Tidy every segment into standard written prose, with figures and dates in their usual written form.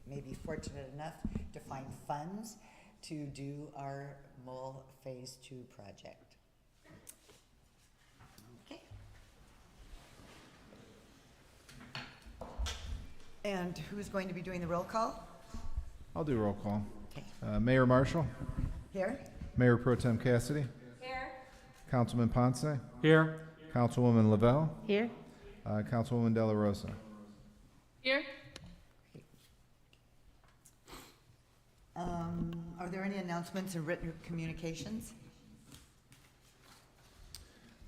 may be fortunate enough to find funds to do our mole phase 2 project. Okay. And who's going to be doing the roll call? I'll do roll call. Okay. Mayor Marshall, Here? Mayor Pro Tem Cassidy, Here. Councilman Ponce, Here. Councilwoman Lavelle, Here. Councilwoman De La Rosa. Here. Are there any announcements or written communications?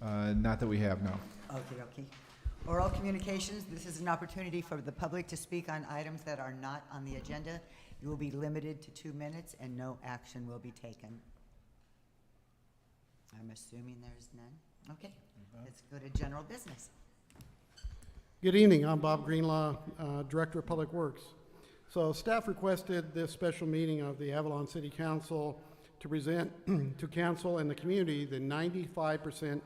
Not that we have, no. Okay. Oral communications, this is an opportunity for the public to speak on items that are not on the agenda. You will be limited to 2 minutes and no action will be taken. I'm assuming there's none. Okay, let's go to general business. Good evening. I'm Bob Greenlaw, Director of Public Works. So staff requested this special meeting of the Avalon City Council to present to council and the community the 95%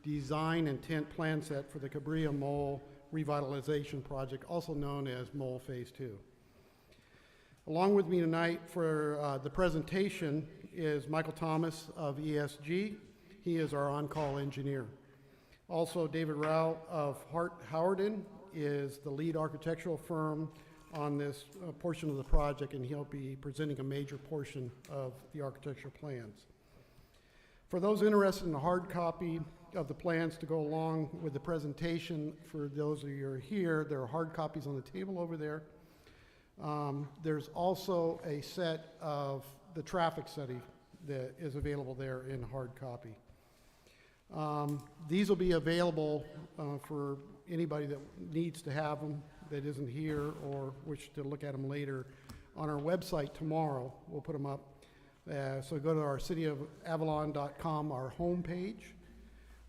design intent plan set for the Cabrillo Mole Revitalization Project, also known as Mole Phase 2. Along with me tonight for the presentation is Michael Thomas of ESG. He is our on-call engineer. Also, David Rao of Hart Howardin is the lead architectural firm on this portion of the project, and he'll be presenting a major portion of the architectural plans. For those interested in a hard copy of the plans to go along with the presentation, for those of you who are here, there are hard copies on the table over there. There's also a set of the traffic study that is available there in hard copy. These will be available for anybody that needs to have them that isn't here or wish to look at them later on our website tomorrow. We'll put them up. So go to our cityofavalon.com, our homepage.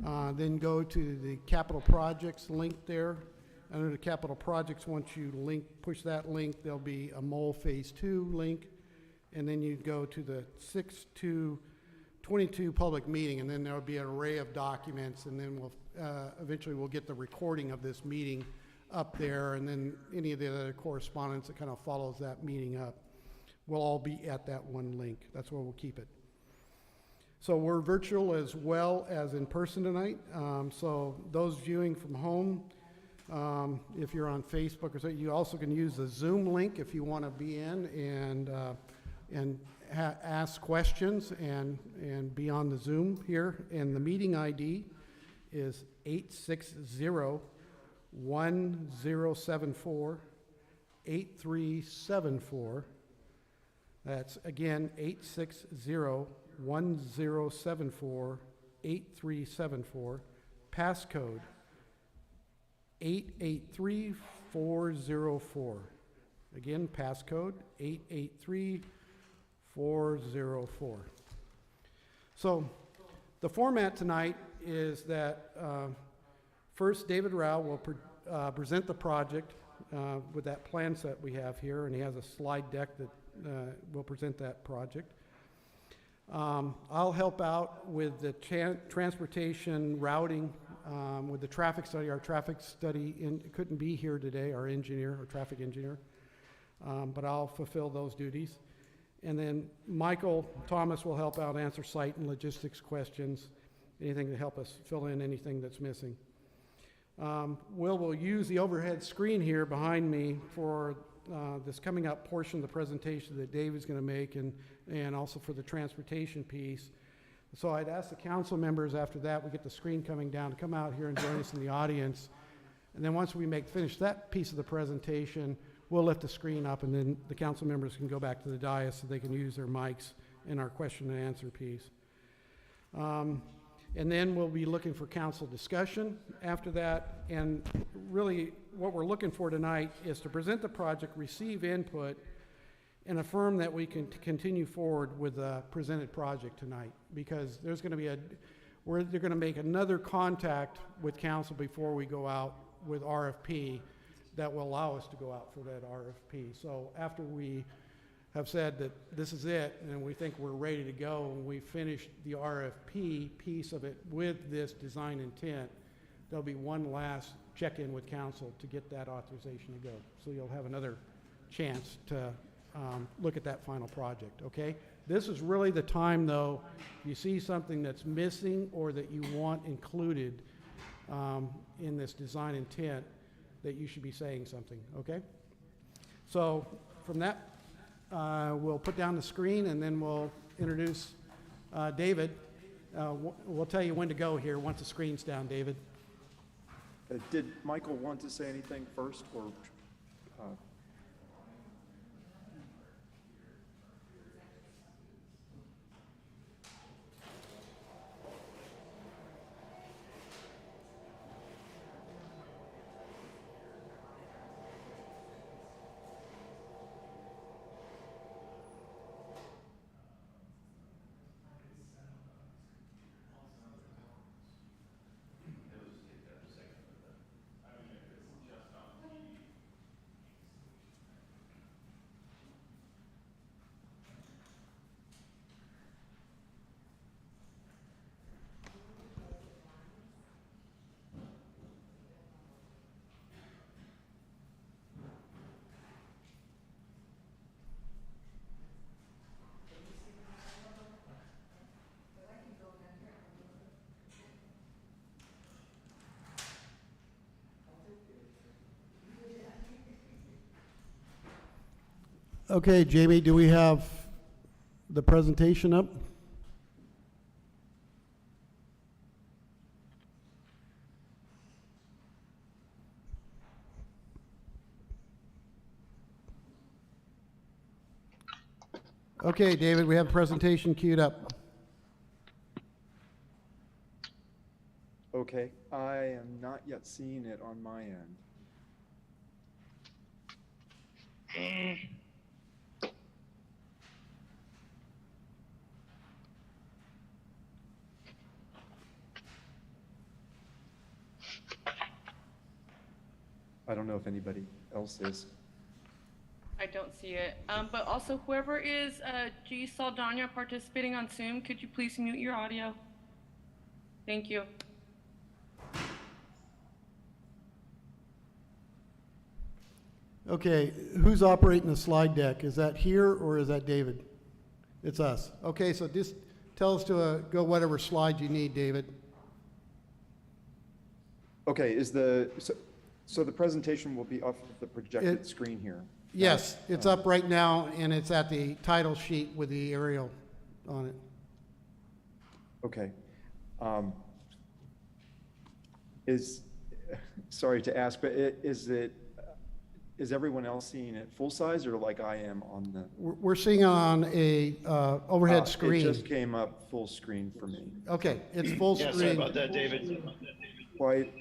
Then go to the capital projects link there. Under the capital projects, once you push that link, there'll be a Mole Phase 2 link. And then you go to the 6/2/22 public meeting, and then there'll be an array of documents, and then eventually we'll get the recording of this meeting up there, and then any of the other correspondence that kind of follows that meeting up will all be at that one link. That's where we'll keep it. So we're virtual as well as in person tonight. So those viewing from home, if you're on Facebook or so, you also can use the Zoom link if you want to be in and ask questions and be on the Zoom here. And the meeting ID is 860-1074-8374. That's again 860-1074-8374. Passcode 883404. Again, passcode 883404. So the format tonight is that first David Rao will present the project with that plan set we have here, and he has a slide deck that will present that project. I'll help out with the transportation routing with the traffic study. Our traffic study couldn't be here today, our traffic engineer, but I'll fulfill those duties. And then Michael Thomas will help out answer site and logistics questions, anything to help us fill in anything that's missing. We'll use the overhead screen here behind me for this coming up portion of the presentation that Dave is going to make, and also for the transportation piece. So I'd ask the council members after that, we get the screen coming down, to come out here and join us in the audience. And then once we finish that piece of the presentation, we'll lift the screen up, and then the council members can go back to the dais so they can use their mics in our question and answer piece. And then we'll be looking for council discussion after that. And really what we're looking for tonight is to present the project, receive input, and affirm that we can continue forward with the presented project tonight, because there's going to be they're going to make another contact with council before we go out with RFP that will allow us to go out for that RFP. So after we have said that this is it and we think we're ready to go, and we finished the RFP piece of it with this design intent, there'll be one last check-in with council to get that authorization to go. So you'll have another chance to look at that final project, okay? This is really the time, though, if you see something that's missing or that you want included in this design intent, that you should be saying something, okay? So from that, we'll put down the screen and then we'll introduce David. We'll tell you when to go here once the screen's down, David. Did Michael want to say anything first, or? Okay, Jamie, do we have the presentation up? Okay, David, we have a presentation queued up. Okay, I am not yet seeing it on my end. I don't know if anybody else is. I don't see it. But also, whoever is G. Saldana participating on Zoom, could you please mute your audio? Thank you. Okay, who's operating the slide deck? Is that here or is that David? It's us. Okay, so just tell us to go whatever slide you need, David. Okay, so the presentation will be off of the projected screen here? Yes, it's up right now, and it's at the title sheet with the aerial on it. Okay. Sorry to ask, but is everyone else seeing it full size or like I am on the? We're seeing on a overhead screen. It just came up full screen for me. Okay, it's full Yeah, screen. sorry about that, David. Quite,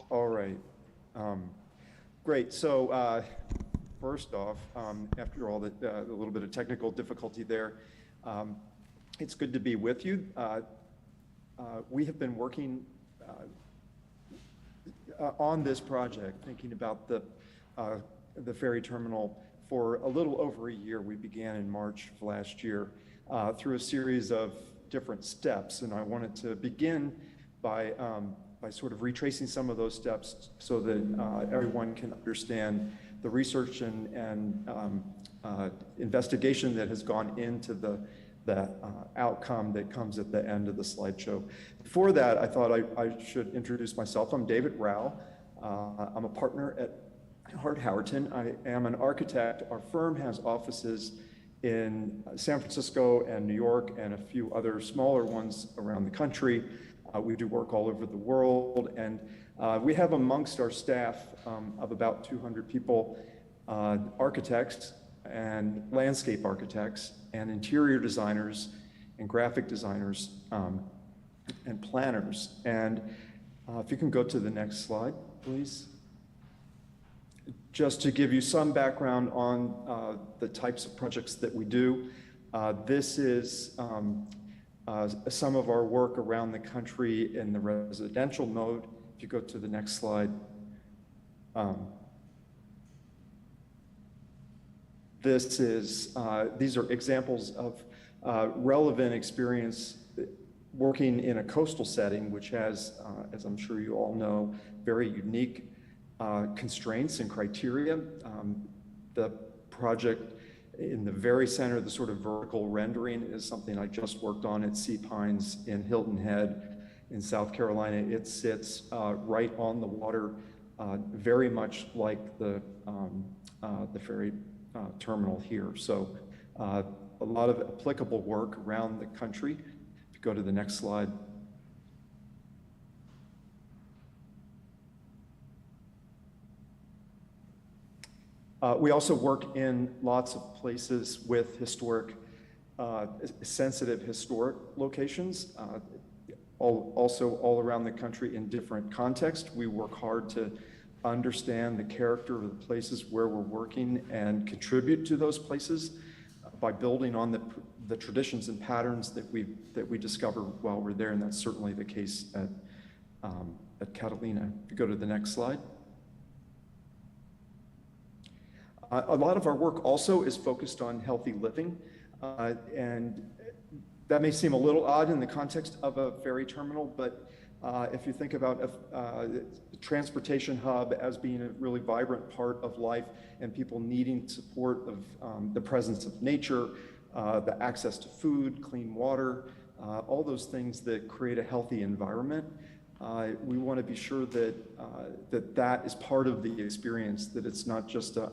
all right. Great, so first off, after all the little bit of technical difficulty there, it's good to be with you. We have been working on this project, thinking about the ferry terminal for a little over a year. We began in March of last year through a series of different steps, and I wanted to begin by sort of retracing some of those steps so that everyone can understand the research and investigation that has gone into the outcome that comes at the end of the slideshow. Before that, I thought I should introduce myself. I'm David Rao. I'm a partner at Hart Howerton. I am an architect. Our firm has offices in San Francisco and New York and a few other smaller ones around the country. We do work all over the world, and we have amongst our staff of about 200 people, architects and landscape architects and interior designers and graphic designers and planners. And if you can go to the next slide, please. Just to give you some background on the types of projects that we do, this is some of our work around the country in the residential mode. If you go to the next slide. These are examples of relevant experience working in a coastal setting, which has, as I'm sure you all know, very unique constraints and criteria. The project. In the very center, the sort of vertical rendering is something I just worked on at Sea Pines in Hilton Head in South Carolina. It sits right on the water, very much like the ferry terminal here. So a lot of applicable work around the country. If you go to the next slide. We also work in lots of places with historic, sensitive historic locations, also all around the country in different contexts. We work hard to understand the character of the places where we're working and contribute to those places by building on the traditions and patterns that we discover while we're there, and that's certainly the case at Catalina. If you go to the next slide. A lot of our work also is focused on healthy living, and that may seem a little odd in the context of a ferry terminal, but if you think about a transportation hub as being a really vibrant part of life and people needing support of the presence of nature, the access to food, clean water, all those things that create a healthy environment, we want to be sure that that is part of the experience, that it's not just a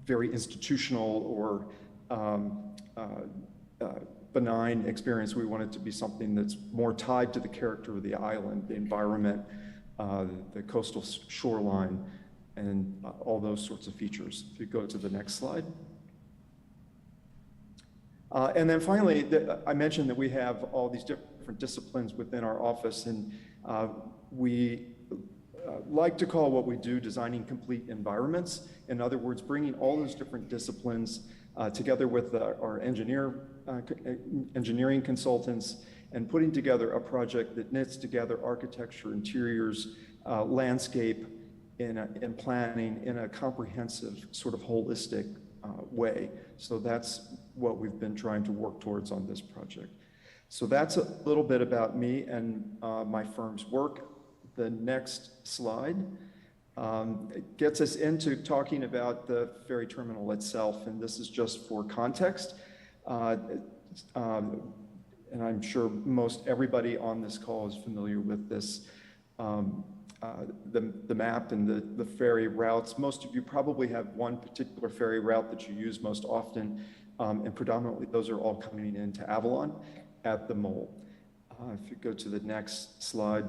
very institutional or benign experience. We want it to be something that's more tied to the character of the island, the environment, the coastal shoreline, and all those sorts of features. If you go to the next slide. And then finally, I mentioned that we have all these different disciplines within our office, and we like to call what we do designing complete environments. In other words, bringing all those different disciplines together with our engineering consultants and putting together a project that knits together architecture, interiors, landscape, and planning in a comprehensive, sort of holistic way. So that's what we've been trying to work towards on this project. So that's a little bit about me and my firm's work. The next slide gets us into talking about the ferry terminal itself, and this is just for context. And I'm sure most everybody on this call is familiar with this, the map and the ferry routes. Most of you probably have one particular ferry route that you use most often, and predominantly those are all coming into Avalon at the mole. If you go to the next slide.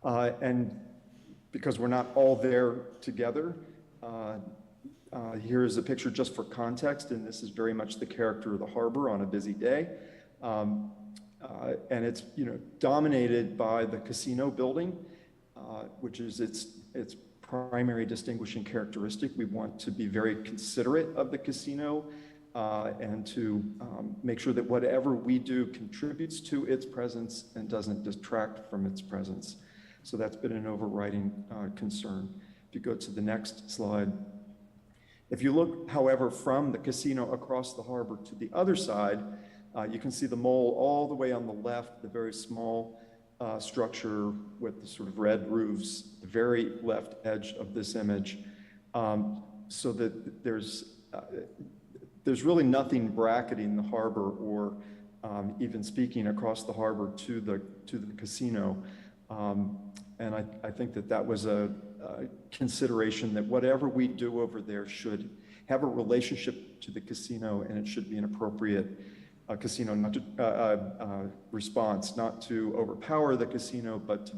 And because we're not all there together, here's a picture just for context, and this is very much the character of the harbor on a busy day. And it's dominated by the casino building, which is its primary distinguishing characteristic. We want to be very considerate of the casino and to make sure that whatever we do contributes to its presence and doesn't detract from its presence. So that's been an overriding concern. If you go to the next slide. If you look, however, from the casino across the harbor to the other side, you can see the mole all the way on the left, the very small structure with the sort of red roofs, the very left edge of this image, so that there's really nothing bracketing the harbor or even speaking across the harbor to the casino. And I think that was a consideration that whatever we do over there should have a relationship to the casino, and it should be an appropriate casino response, not to overpower the casino, but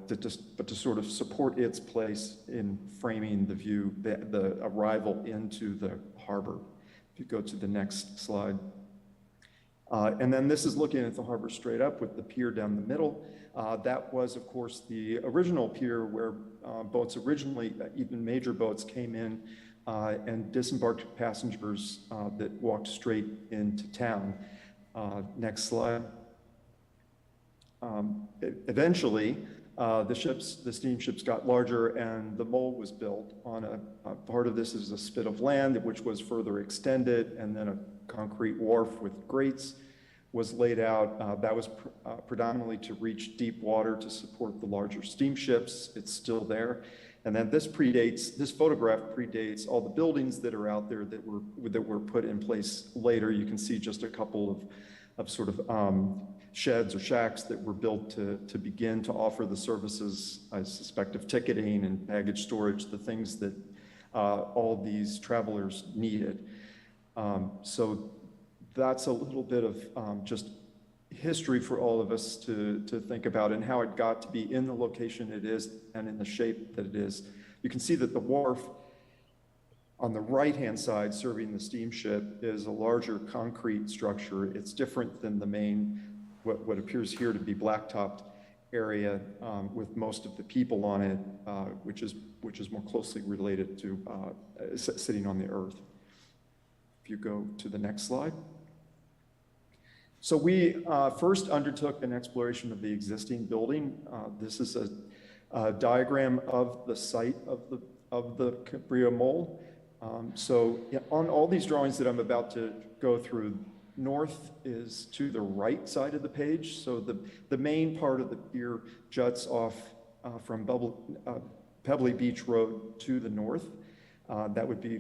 to sort of support its place in framing the view, the arrival into the harbor. If you go to the next slide. And then this is looking at the harbor straight up with the pier down the middle. That was, of course, the original pier where boats originally, even major boats, came in and disembarked passengers that walked straight into town. Next slide. Eventually, the steamships got larger and the mole was built on a part of this is a spit of land which was further extended, and then a concrete wharf with grates was laid out. That was predominantly to reach deep water to support the larger steamships. It's still there. And then this photograph predates all the buildings that are out there that were put in place later. You can see just a couple of sort of sheds or shacks that were built to begin to offer the services, I suspect, of ticketing and baggage storage, the things that all these travelers needed. So that's a little bit of just history for all of us to think about, and how it got to be in the location it is and in the shape that it is. You can see that the wharf on the right-hand side serving the steamship is a larger concrete structure. It's different than the main, what appears here to be blacktopped area with most of the people on it, which is more closely related to sitting on the earth. If you go to the next slide. So we first undertook an exploration of the existing building. This is a diagram of the site of the Cabrillo mole. So on all these drawings that I'm about to go through, north is to the right side of the page. So the main part of the pier juts off from Pebbly Beach Road to the north. That would be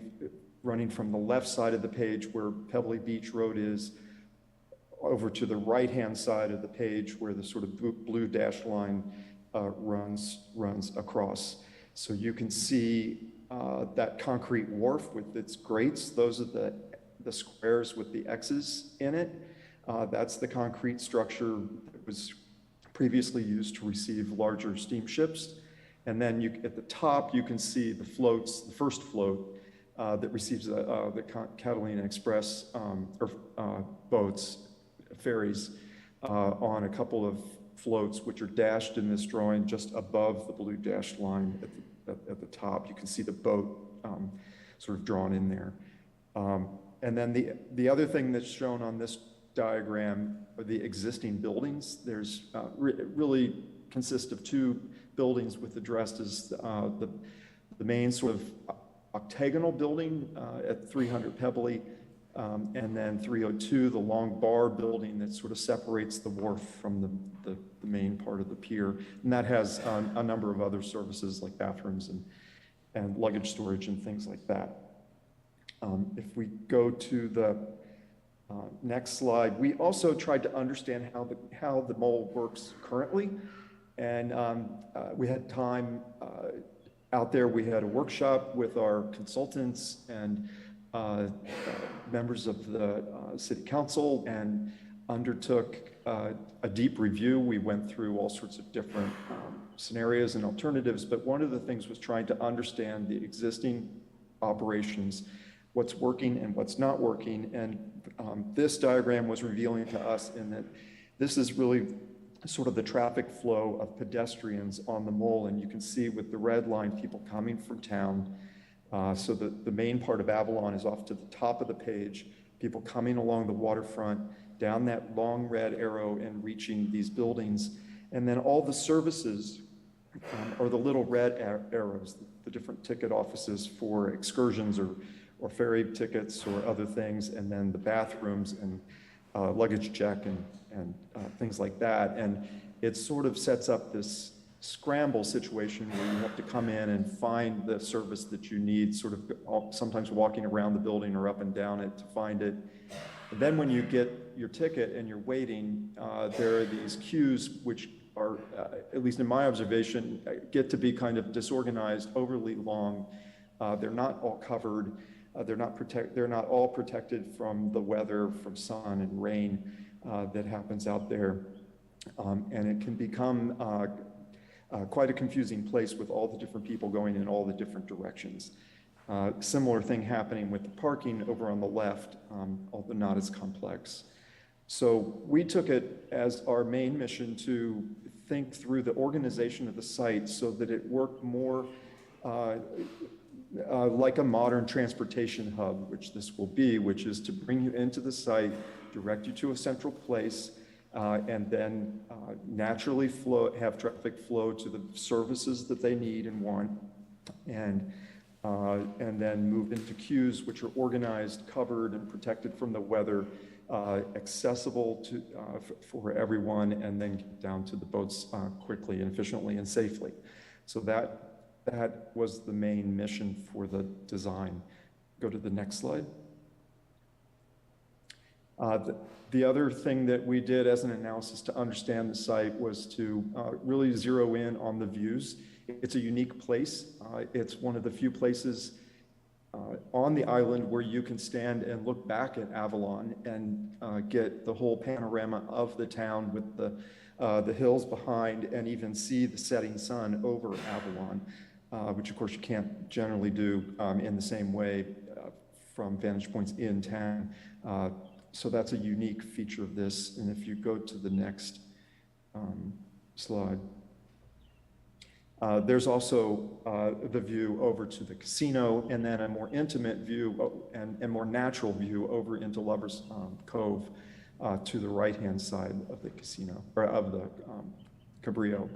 running from the left side of the page where Pebbly Beach Road is, over to the right-hand side of the page where the sort of blue dashed line runs across. So you can see that concrete wharf with its grates. Those are the squares with the X's in it. That's the concrete structure that was previously used to receive larger steamships. And then at the top, you can see the floats, the first float that receives the Catalina Express boats, ferries, on a couple of floats, which are dashed in this drawing just above the blue dashed line at the top. You can see the boat sort of drawn in there. And then the other thing that's shown on this diagram are the existing buildings. There's really consist of two buildings with addressed as the main sort of octagonal building at 300 Pebbly, and then 302, the long bar building that sort of separates the wharf from the main part of the pier. And that has a number of other services like bathrooms and luggage storage and things like that. If we go to the next slide, we also tried to understand how the mole works currently. And we had time out there. We had a workshop with our consultants and members of the city council, and undertook a deep review. We went through all sorts of different scenarios and alternatives, but one of the things was trying to understand the existing operations, what's working and what's not working. And this diagram was revealing to us in that this is really sort of the traffic flow of pedestrians on the mole. And you can see with the red line, people coming from town. So the main part of Avalon is off to the top of the page, people coming along the waterfront, down that long red arrow and reaching these buildings. And then all the services are the little red arrows, the different ticket offices for excursions or ferry tickets or other things, and then the bathrooms and luggage check and things like that. And it sort of sets up this scramble situation where you have to come in and find the service that you need, sort of sometimes walking around the building or up and down it to find it. And then when you get your ticket and you're waiting, there are these queues which are, at least in my observation, get to be kind of disorganized, overly long. They're not all covered. They're not all protected from the weather, from sun and rain that happens out there. And it can become quite a confusing place with all the different people going in all the different directions. Similar thing happening with the parking over on the left, although not as complex. So we took it as our main mission to think through the organization of the site so that it worked more like a modern transportation hub, which this will be, which is to bring you into the site, direct you to a central place, and then naturally have traffic flow to the services that they need and want, and then move into queues which are organized, covered, and protected from the weather, accessible for everyone, and then get down to the boats quickly and efficiently and safely. So that was the main mission for the design. Go to the next slide. The other thing that we did as an analysis to understand the site was to really zero in on the views. It's a unique place. It's one of the few places on the island where you can stand and look back at Avalon and get the whole panorama of the town with the hills behind, and even see the setting sun over Avalon, which of course you can't generally do in the same way from vantage points in town. So that's a unique feature of this. And if you go to the next slide. There's also the view over to the casino, and then a more intimate view and more natural view over into Lover's Cove to the right-hand side of the casino, or of the Cabrillo.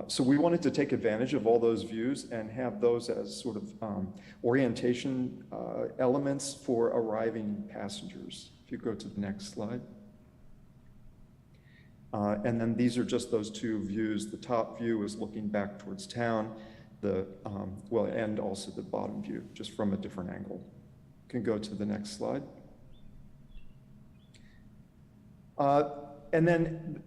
So we wanted to take advantage of all those views and have those as sort of orientation elements for arriving passengers. If you go to the next slide. And then these are just those two views. The top view is looking back towards town, and also the bottom view, just from a different angle. You can go to the next slide. And then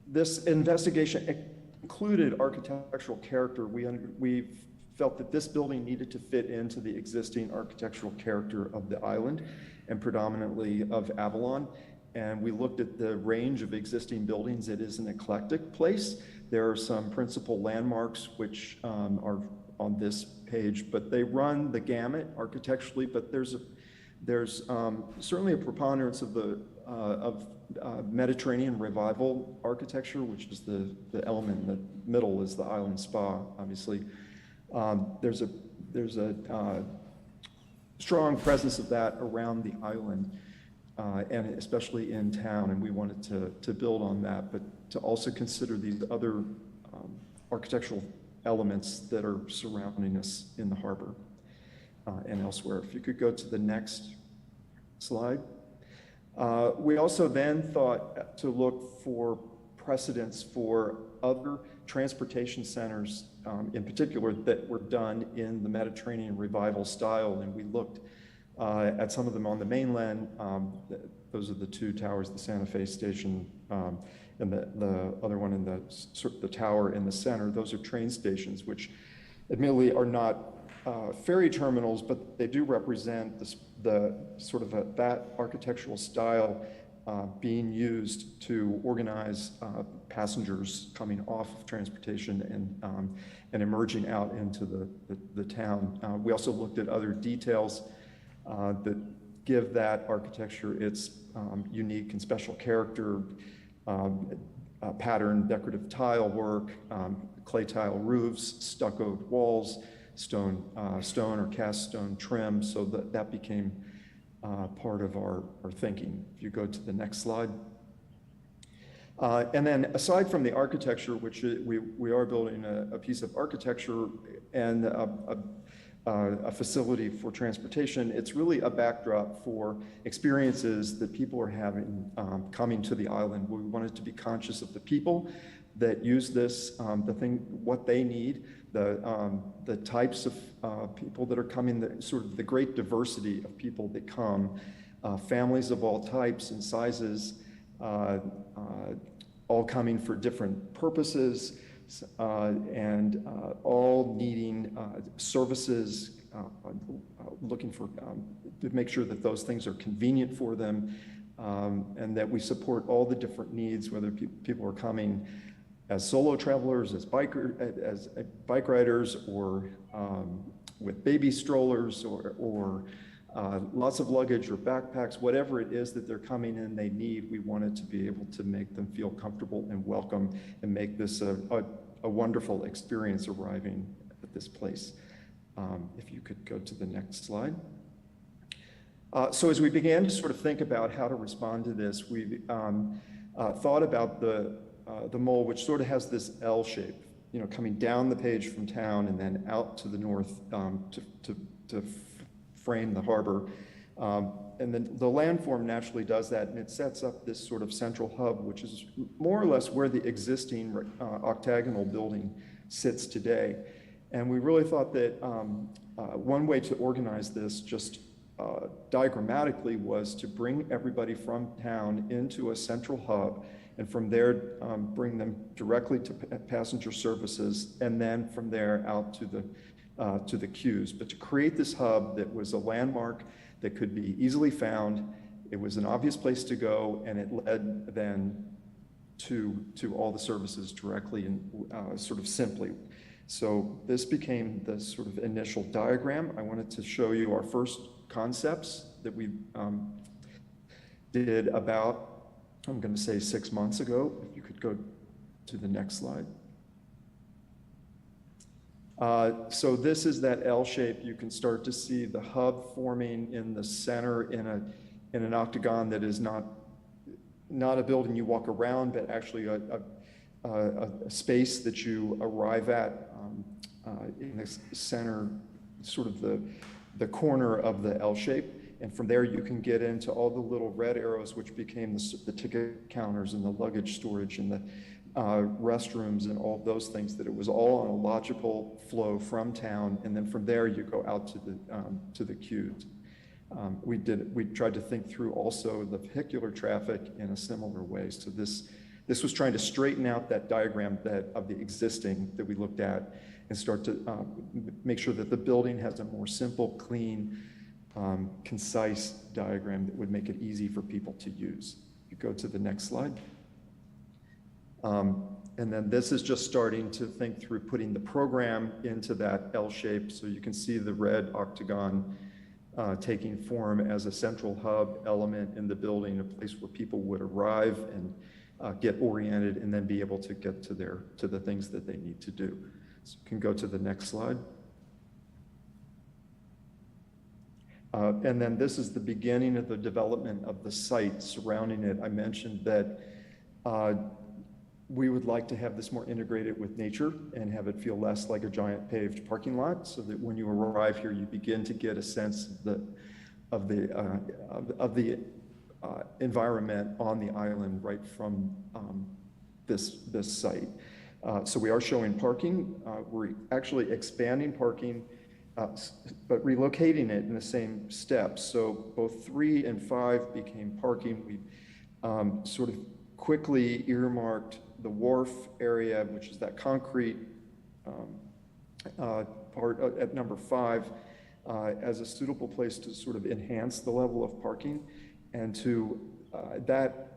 this investigation included architectural character. We felt that this building needed to fit into the existing architectural character of the island, and predominantly of Avalon. And we looked at the range of existing buildings. It is an eclectic place. There are some principal landmarks which are on this page, but they run the gamut architecturally. But there's certainly a preponderance of the Mediterranean revival architecture, which is the element in the middle is the island spa. Obviously, there's a strong presence of that around the island. And especially in town, and we wanted to build on that, but to also consider these other architectural elements that are surrounding us in the harbor and elsewhere. If you could go to the next slide. We also then thought to look for precedents for other transportation centers, in particular, that were done in the Mediterranean revival style, and we looked at some of them on the mainland. Those are the two towers, the Santa Fe station, and the other one in the tower in the center. Those are train stations, which admittedly are not ferry terminals, but they do represent the sort of that architectural style being used to organize passengers coming off of transportation and emerging out into the town. We also looked at other details that give that architecture its unique and special character, pattern, decorative tile work, clay tile roofs, stuccoed walls, stone or cast stone trim, so that became part of our thinking. If you go to the next slide. And then aside from the architecture, which we are building a piece of architecture and a facility for transportation, it's really a backdrop for experiences that people are having coming to the island. We wanted to be conscious of the people that use this, what they need, the types of people that are coming, sort of the great diversity of people that come, families of all types and sizes, all coming for different purposes, and all needing services, looking for to make sure that those things are convenient for them, and that we support all the different needs, whether people are coming as solo travelers, as bike riders, or with baby strollers, or lots of luggage or backpacks, whatever it is that they're coming in they need. We wanted to be able to make them feel comfortable and welcome, and make this a wonderful experience arriving at this place. If you could go to the next slide. So as we began to sort of think about how to respond to this, we thought about the mole, which sort of has this L shape, coming down the page from town and then out to the north to frame the harbor. And then the landform naturally does that, and it sets up this sort of central hub, which is more or less where the existing octagonal building sits today. And we really thought that one way to organize this just diagrammatically was to bring everybody from town into a central hub, and from there bring them directly to passenger services, and then from there out to the queues. But to create this hub that was a landmark that could be easily found, it was an obvious place to go, and it led then to all the services directly and sort of simply. So this became the sort of initial diagram. I wanted to show you our first concepts that we did about, I'm going to say 6 months ago. If you could go to the next slide. So this is that L shape. You can start to see the hub forming in the center in an octagon that is not a building you walk around, but actually a space that you arrive at in the center, sort of the corner of the L shape. And from there you can get into all the little red arrows, which became the ticket counters and the luggage storage and the restrooms and all those things, that it was all on a logical flow from town. And then from there you go out to the queues. We tried to think through also the vehicular traffic in a similar way. So this was trying to straighten out that diagram of the existing that we looked at, and start to make sure that the building has a more simple, clean, concise diagram that would make it easy for people to use. You go to the next slide. And then this is just starting to think through putting the program into that L shape. So you can see the red octagon taking form as a central hub element in the building, a place where people would arrive and get oriented and then be able to get to the things that they need to do. So you can go to the next slide. And then this is the beginning of the development of the site surrounding it. I mentioned that we would like to have this more integrated with nature and have it feel less like a giant paved parking lot, so that when you arrive here, you begin to get a sense of the environment on the island right from this site. So we are showing parking. We're actually expanding parking, but relocating it in the same steps. So both 3 and 5 became parking. We sort of quickly earmarked the wharf area, which is that concrete part at number 5, as a suitable place to sort of enhance the level of parking, and that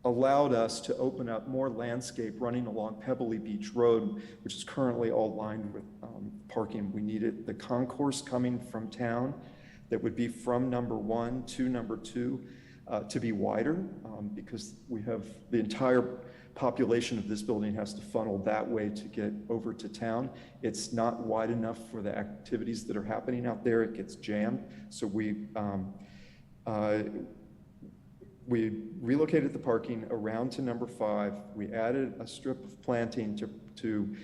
allowed us to open up more landscape running along Pebbly Beach Road, which is currently all lined with parking. We needed the concourse coming from town that would be from number 1 to number 2 to be wider, because we have the entire population of this building has to funnel that way to get over to town. It's not wide enough for the activities that are happening out there. It gets jammed. So we relocated the parking around to number 5. We added a strip of planting to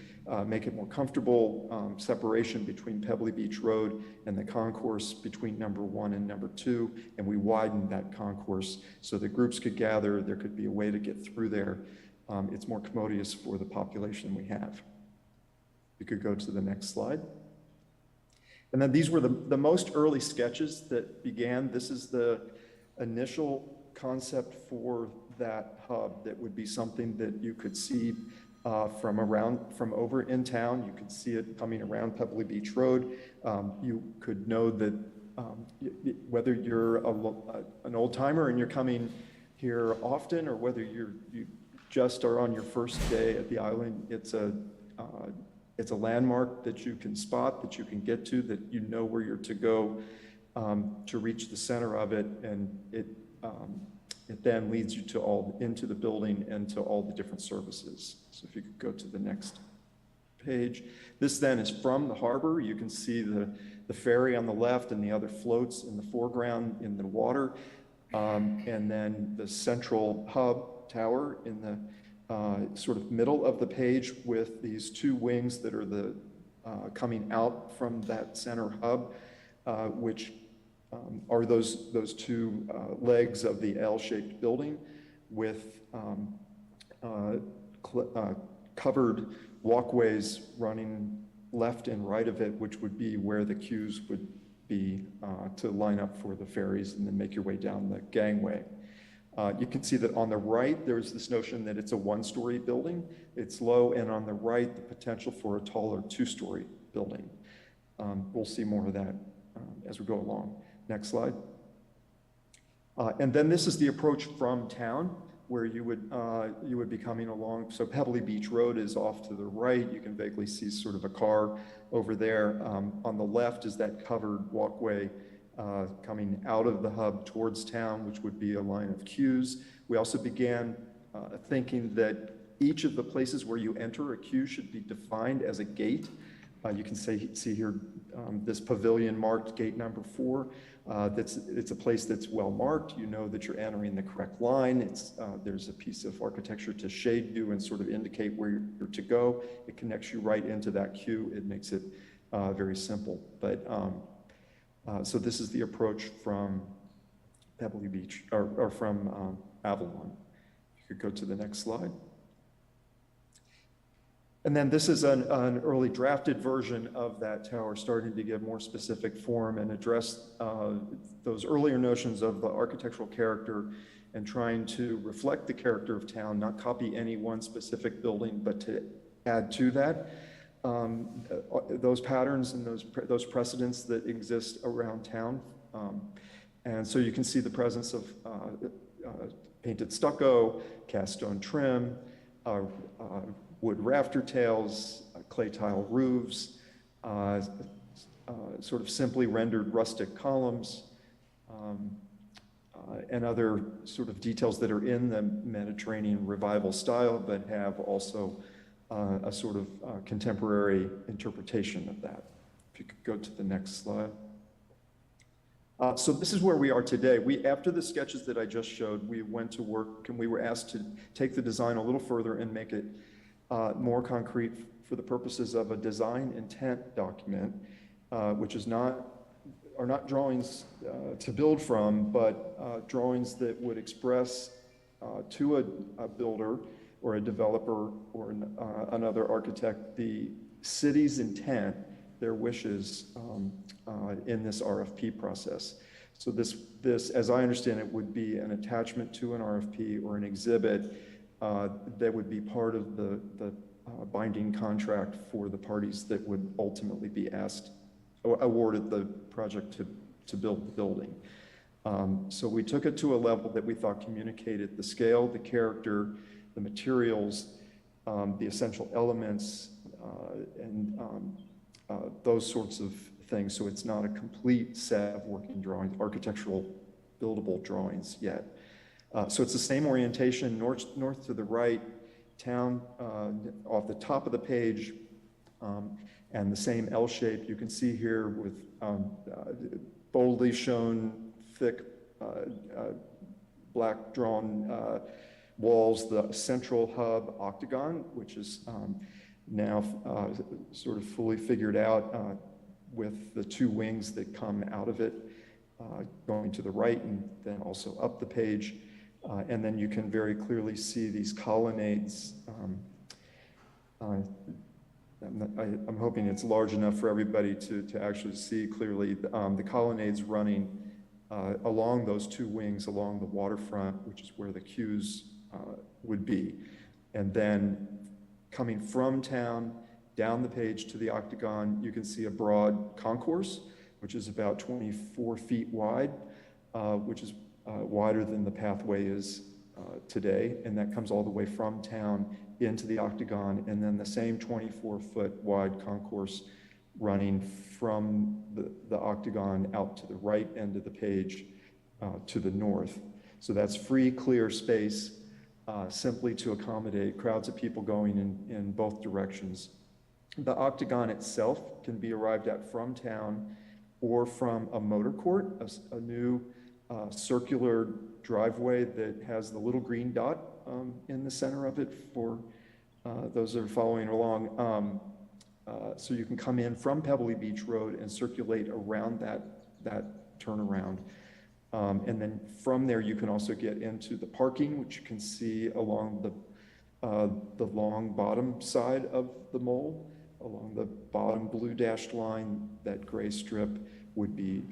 make it more comfortable, separation between Pebbly Beach Road and the concourse between number 1 and number 2. And we widened that concourse so that groups could gather. There could be a way to get through there. It's more commodious for the population we have. You could go to the next slide. And then these were the most early sketches that began. This is the initial concept for that hub that would be something that you could see from over in town. You could see it coming around Pebbly Beach Road. You could know that whether you're an old timer and you're coming here often, or whether you just are on your first day at the island, it's a landmark that you can spot, that you can get to, that you know where you're to go to reach the center of it, and it then leads you into the building and to all the different services. So if you could go to the next page. This then is from the harbor. You can see the ferry on the left and the other floats in the foreground in the water, and then the central hub tower in the sort of middle of the page, with these 2 wings that are coming out from that center hub, which are those 2 legs of the L-shaped building, with covered walkways running left and right of it, which would be where the queues would be to line up for the ferries and then make your way down the gangway. You can see that on the right, there's this notion that it's a one-story building. It's low, and on the right, the potential for a taller two-story building. We'll see more of that as we go along. Next slide. And then this is the approach from town, where you would be coming along. So Pebbly Beach Road is off to the right. You can vaguely see sort of a car over there. On the left is that covered walkway coming out of the hub towards town, which would be a line of queues. We also began thinking that each of the places where you enter a queue should be defined as a gate. You can see here this pavilion marked gate number 4. It's a place that's well marked. You know that you're entering the correct line. There's a piece of architecture to shade you and sort of indicate where you're to go. It connects you right into that queue. It makes it very simple. But so this is the approach from Pebbly Beach, or from Avalon. You could go to the next slide. And then this is an early drafted version of that tower, starting to give more specific form and address those earlier notions of the architectural character and trying to reflect the character of town, not copy any one specific building, but to add to that those patterns and those precedents that exist around town. And so you can see the presence of painted stucco, cast stone trim, wood rafter tails, clay tile roofs, sort of simply rendered rustic columns, and other sort of details that are in the Mediterranean revival style, but have also a sort of contemporary interpretation of that. If you could go to the next slide. So this is where we are today. After the sketches that I just showed, we went to work and we were asked to take the design a little further and make it more concrete for the purposes of a design intent document, which are not drawings to build from, but drawings that would express to a builder or a developer or another architect the city's intent, their wishes in this RFP process. So this, as I understand it, would be an attachment to an RFP or an exhibit that would be part of the binding contract for the parties that would ultimately be awarded the project to build the building. So we took it to a level that we thought communicated the scale, the character, the materials, the essential elements, and those sorts of things. So it's not a complete set of working drawings, architectural buildable drawings yet. So it's the same orientation, north to the right, town off the top of the page, and the same L shape you can see here with boldly shown, thick, black drawn walls, the central hub octagon, which is now sort of fully figured out with the two wings that come out of it, going to the right and then also up the page. And then you can very clearly see these colonnades. I'm hoping it's large enough for everybody to actually see clearly the colonnades running along those two wings along the waterfront, which is where the queues would be. And then coming from town down the page to the octagon, you can see a broad concourse, which is about 24 feet wide, which is wider than the pathway is today, and that comes all the way from town into the octagon, and then the same 24-foot wide concourse running from the octagon out to the right end of the page to the north. So that's free, clear space simply to accommodate crowds of people going in both directions. The octagon itself can be arrived at from town or from a motor court, a new circular driveway that has the little green dot in the center of it for those that are following along. So you can come in from Pebbly Beach Road and circulate around that turnaround. And then from there, you can also get into the parking, which you can see along the long bottom side of the mole. along the bottom blue dashed line, that gray strip would be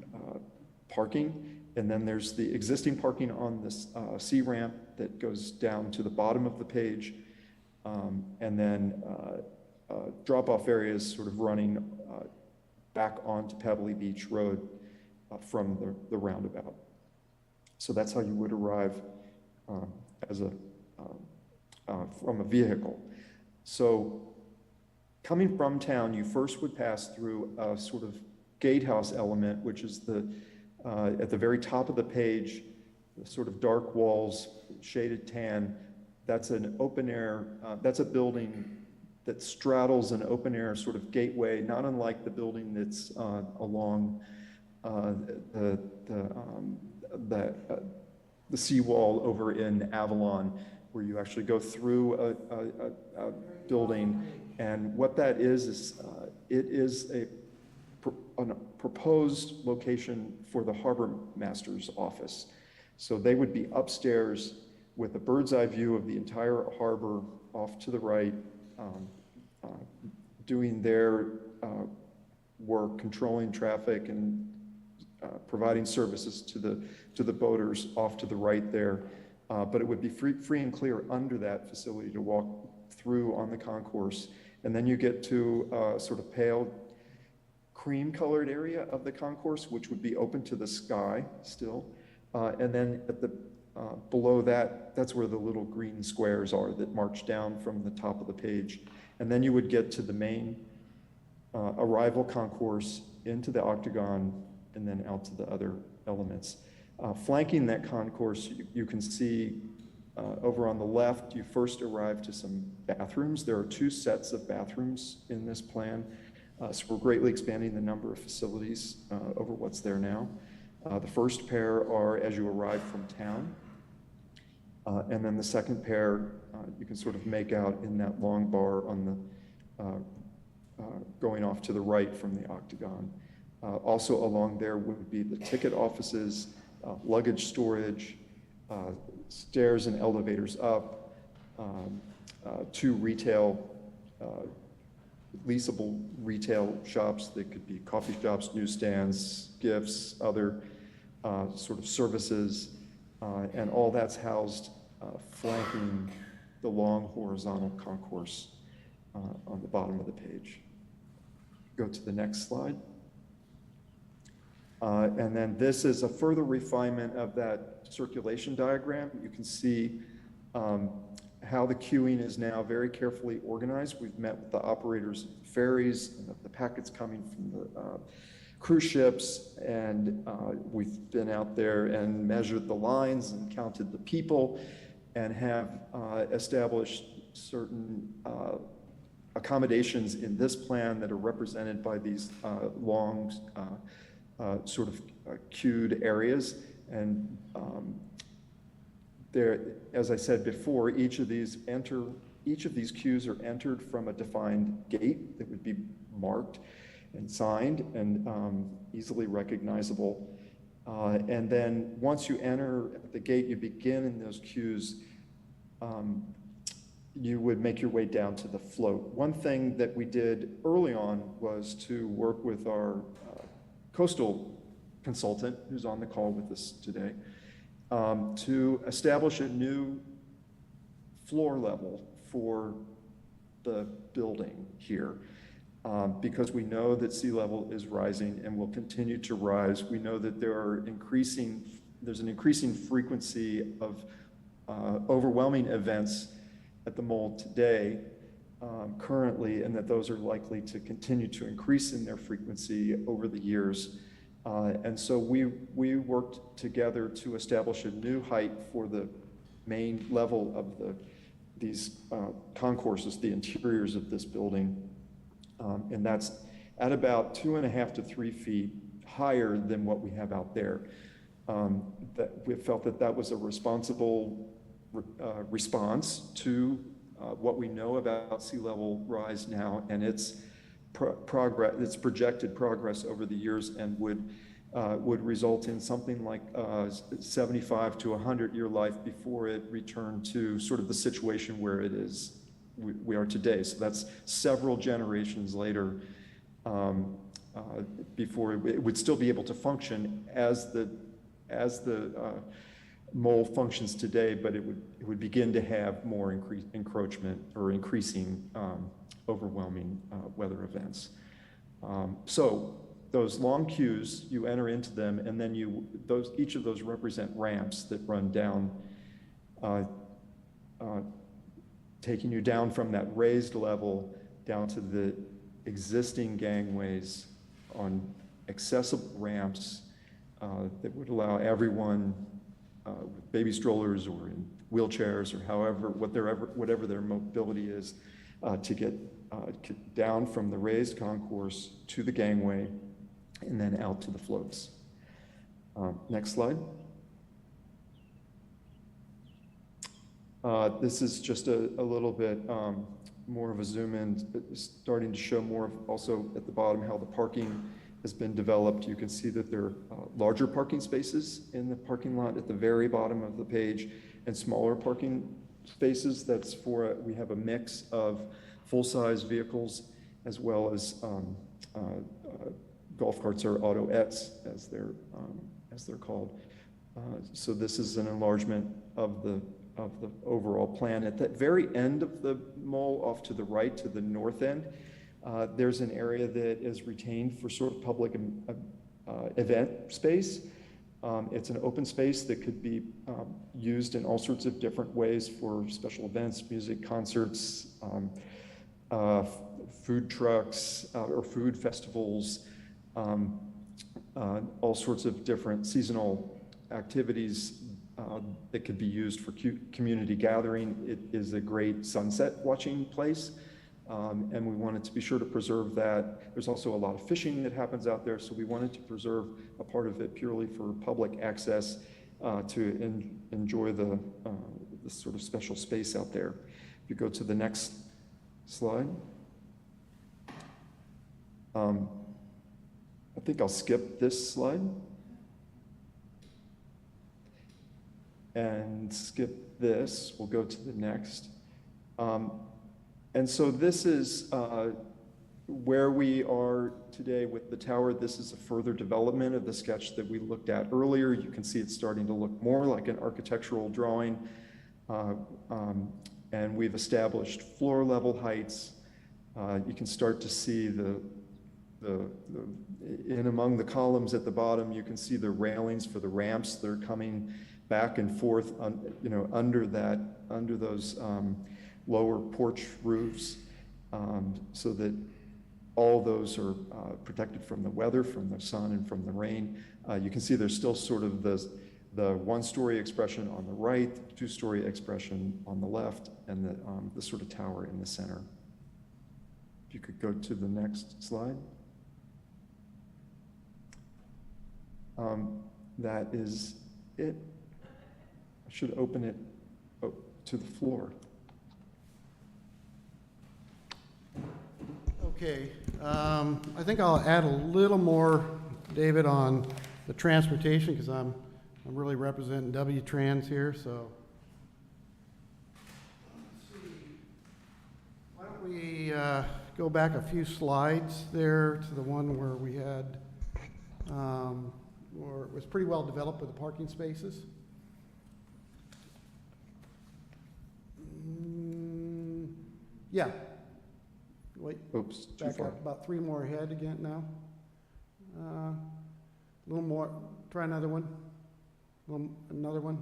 parking. And then there's the existing parking on this C ramp that goes down to the bottom of the page. And then drop-off areas sort of running back onto Pebbly Beach Road from the roundabout. So that's how you would arrive as a from a vehicle. So coming from town, you first would pass through a sort of gatehouse element, which is the at the very top of the page, the sort of dark walls, shaded tan. That's an open air, that's a building that straddles an open air sort of gateway, not unlike the building that's along the seawall over in Avalon, where you actually go through a building. And what that is it is a proposed location for the harbor master's office. So they would be upstairs with a bird's eye view of the entire harbor off to the right, doing their work, controlling traffic and providing services to the boaters off to the right there. But it would be free and clear under that facility to walk through on the concourse. And then you get to a sort of pale cream colored area of the concourse, which would be open to the sky still. And then at the below that, that's where the little green squares are that march down from the top of the page. And then you would get to the main arrival concourse, into the octagon, and then out to the other elements. Flanking that concourse, you can see over on the left, you first arrive to some bathrooms. There are 2 sets of bathrooms in this plan. So we're greatly expanding the number of facilities over what's there now. The first pair are as you arrive from town. And then the second pair, you can sort of make out in that long bar on the, going off to the right from the octagon. Also along there would be the ticket offices, luggage storage, stairs and elevators up, 2 retail, leasable retail shops that could be coffee shops, newsstands, gifts, other sort of services, and all that's housed flanking the long horizontal concourse on the bottom of the page. Go to the next slide. And then this is a further refinement of that circulation diagram. You can see how the queuing is now very carefully organized. We've met with the operators of the ferries and of the packets coming from the cruise ships, and we've been out there and measured the lines and counted the people and have established certain accommodations in this plan that are represented by these long sort of queued areas. And there, as I said before, each of these queues are entered from a defined gate that would be marked and signed and easily recognizable. And then once you enter at the gate, you begin in those queues, you would make your way down to the float. One thing that we did early on was to work with our coastal consultant, who's on the call with us today, to establish a new floor level for the building here. Because we know that sea level is rising and will continue to rise. We know that there's an increasing frequency of overwhelming events at the mole today, currently, and that those are likely to continue to increase in their frequency over the years. And so we worked together to establish a new height for the main level of these concourses, the interiors of this building. And that's at about 2.5 to 3 feet higher than what we have out there. That we felt that was a responsible response to what we know about sea level rise now and its progress, its projected progress over the years, and would result in something like 75 to 100 year life before it returned to sort of the situation where it is we are today. So that's several generations later, before it would still be able to function as the mole functions today, but it would begin to have more encroachment or increasing overwhelming weather events. So those long queues, you enter into them, and then each of those represent ramps that run down, taking you down from that raised level down to the existing gangways on accessible ramps that would allow everyone with baby strollers or in wheelchairs or whatever their mobility is, to get down from the raised concourse to the gangway and then out to the floats. Next slide. This is just a little bit more of a zoom in, starting to show more also at the bottom how the parking has been developed. You can see that there are larger parking spaces in the parking lot at the very bottom of the page and smaller parking spaces. That's we have a mix of full-size vehicles as well as golf carts, or autoettes as they're called. So this is an enlargement of the overall plan. At the very end of the mall, off to the right, to the north end, there's an area that is retained for sort of public event space. It's an open space that could be used in all sorts of different ways for special events, music, concerts, food trucks, or food festivals, all sorts of different seasonal activities that could be used for community gathering. It is a great sunset watching place, and we wanted to be sure to preserve that. There's also a lot of fishing that happens out there, so we wanted to preserve a part of it purely for public access to enjoy the sort of special space out there. If you go to the next slide. I think I'll skip this slide and skip this. We'll go to the next. And so this is where we are today with the tower. This is a further development of the sketch that we looked at earlier. You can see it's starting to look more like an architectural drawing. And we've established floor level heights. You can start to see in among the columns at the bottom, you can see the railings for the ramps that are coming back and forth, under those lower porch roofs, so that all those are protected from the weather, from the sun, and from the rain. You can see there's still sort of the one-story expression on the right, the two-story expression on the left, and the sort of tower in the center. If you could go to the next slide. That is it. I should open it to the floor. Okay, I think I'll add a little more, David, on the transportation, because I'm really representing W-Trans here, so. Let's see. Why don't we go back a few slides there to the one where we had, where it was pretty well developed with the parking spaces. Yeah. Wait. Oops, too Back far. up about 3 more ahead again now. A little more. Try another one. Another one.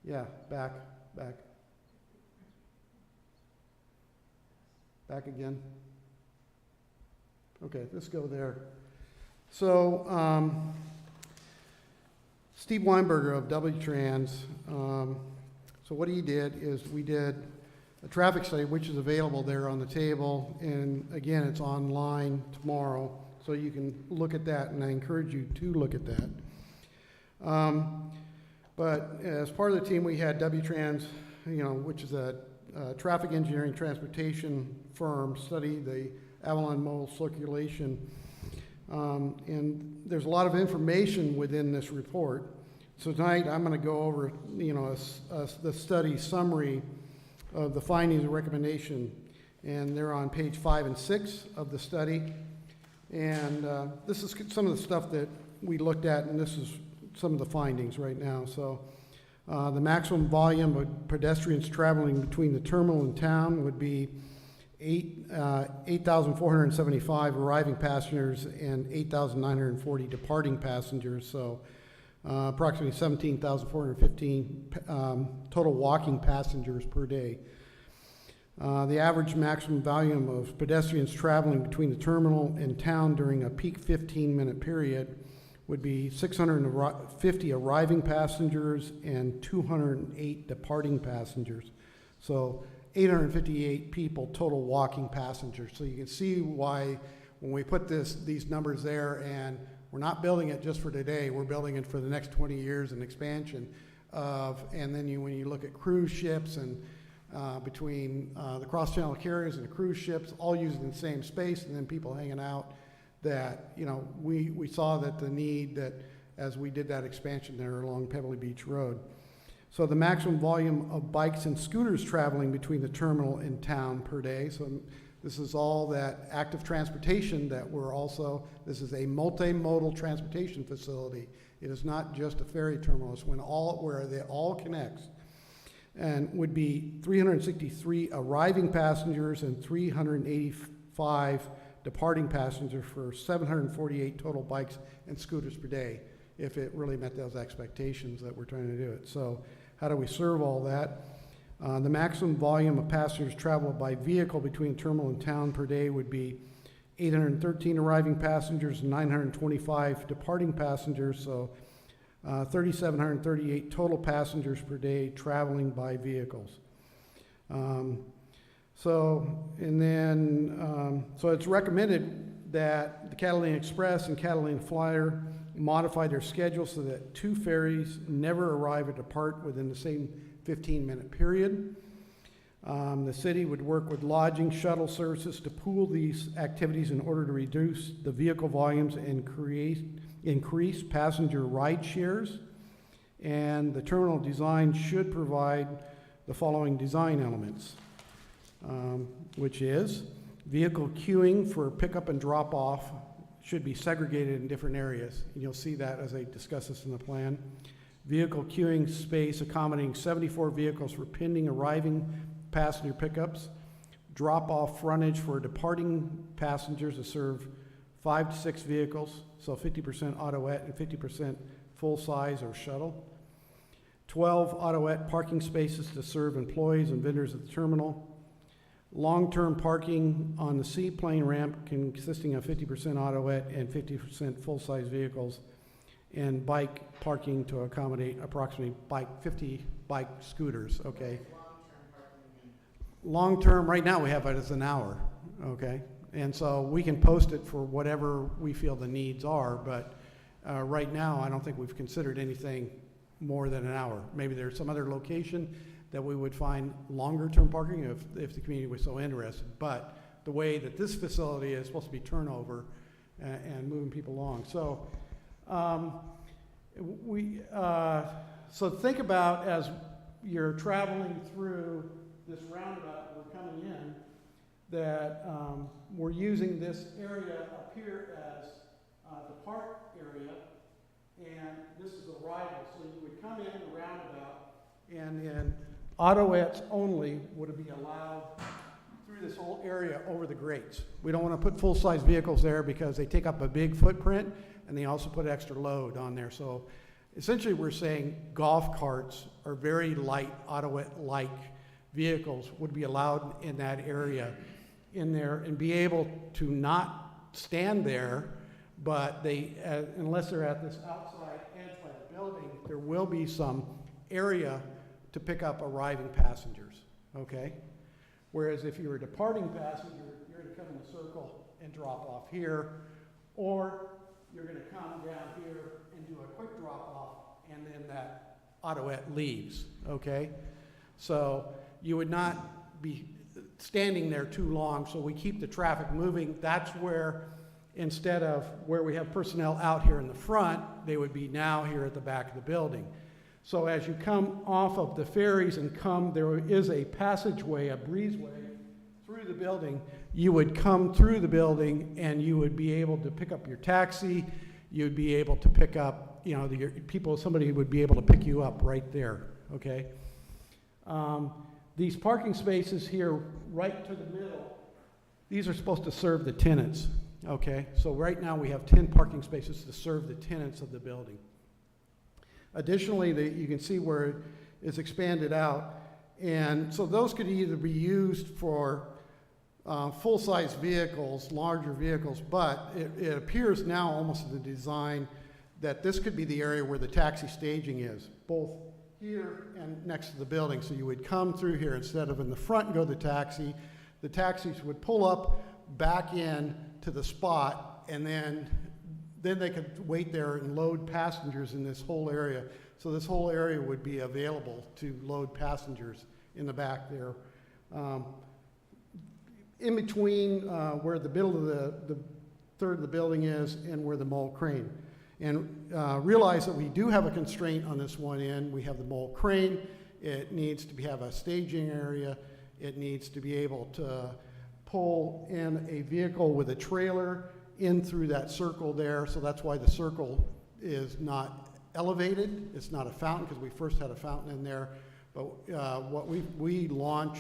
Yeah, back. Back again. Okay, let's go there. So, Steve Weinberger of W-Trans, so what he did is we did a traffic study, which is available there on the table, and again, it's online tomorrow, so you can look at that, and I encourage you to look at that. But as part of the team, we had W-Trans, which is a traffic engineering transportation firm, study the Avalon Mole circulation. And there's a lot of information within this report. So tonight, I'm going to go over, the study summary of the findings and recommendation, and they're on page 5 and 6 of the study. And this is some of the stuff that we looked at, and this is some of the findings right now. So the maximum volume of pedestrians traveling between the terminal and town would be 8,475 arriving passengers and 8,940 departing passengers. So approximately 17,415 total walking passengers per day. The average maximum volume of pedestrians traveling between the terminal and town during a peak 15-minute period would be 650 arriving passengers and 208 departing passengers. So 858 people total walking passengers. So you can see why when we put these numbers there, and we're not building it just for today, we're building it for the next 20 years and expansion of, and then when you look at cruise ships and between the cross-channel carriers and the cruise ships, all using the same space, and then people hanging out, that, we saw that the need that as we did that expansion there along Pebbly Beach Road. So the maximum volume of bikes and scooters traveling between the terminal and town per day. So this is all that active transportation that this is a multimodal transportation facility. It is not just a ferry terminal, it's where they all connects. And would be 363 arriving passengers and 385 departing passengers for 748 total bikes and scooters per day, if it really met those expectations that we're trying to do it. So how do we serve all that? The maximum volume of passengers traveled by vehicle between terminal and town per day would be 813 arriving passengers and 925 departing passengers, so 3,738 total passengers per day traveling by vehicles. So it's recommended that the Catalina Express and Catalina Flyer modify their schedule so that two ferries never arrive or depart within the same 15-minute period. The city would work with lodging shuttle services to pool these activities in order to reduce the vehicle volumes and increase passenger ride shares. And the terminal design should provide the following design elements, which is vehicle queuing for pickup and drop off should be segregated in different areas. And you'll see that as I discuss this in the plan. Vehicle queuing space accommodating 74 vehicles for pending arriving passenger pickups. Drop off frontage for departing passengers to serve 5 to 6 vehicles, so 50% autoette and 50% full size or shuttle. 12 autoette parking spaces to serve employees and vendors at the terminal. Long-term parking on the seaplane ramp consisting of 50% autoette and 50% full-size vehicles, and bike parking to accommodate approximately 50 bike scooters, okay? Long-term, right now we have it as an hour, okay? And so we can post it for whatever we feel the needs are, but right now I don't think we've considered anything more than an hour. Maybe there's some other location that we would find longer-term parking if the community was so interested. But the way that this facility is supposed to be turnover and moving people along. So so think about as you're traveling through this roundabout, we're coming in, that we're using this area up here as the park area, and this is arrival. So you would come in the roundabout, and then autoettes only would be allowed through this whole area over the grates. We don't want to put full-size vehicles there because they take up a big footprint, and they also put extra load on there. So essentially we're saying golf carts or very light autoette-like vehicles would be allowed in that area in there and be able to not stand there, but they, unless they're at this outside edge by the building, there will be some area to pick up arriving passengers, okay? Whereas if you're a departing passenger, you're gonna come in a circle and drop off here, or you're gonna come down here and do a quick drop off, and then that autoette leaves, okay? So you would not be standing there too long, so we keep the traffic moving. That's where instead of where we have personnel out here in the front, they would be now here at the back of the building. So as you come off of the ferries and come, there is a passageway, a breezeway through the building. You would come through the building and you would be able to pick up your taxi. You'd be able to pick up, you know, somebody would be able to pick you up right there, okay? These parking spaces here right to the middle, these are supposed to serve the tenants, okay? So right now we have 10 parking spaces to serve the tenants of the building. Additionally, you can see where it's expanded out, and so those could either be used for full-size vehicles, larger vehicles, but it appears now almost in the design that this could be the area where the taxi staging is, both here and next to the building. So you would come through here instead of in the front and go to the taxi. The taxis would pull up back in to the spot, and then they could wait there and load passengers in this whole area. So this whole area would be available to load passengers in the back there. In between where the middle of the third of the building is and where the mole crane. And realize that we do have a constraint on this one end. We have the mole crane. It needs to have a staging area. It needs to be able to pull in a vehicle with a trailer in through that circle there. So that's why the circle is not elevated. It's not a fountain because we first had a fountain in there. But what we launch,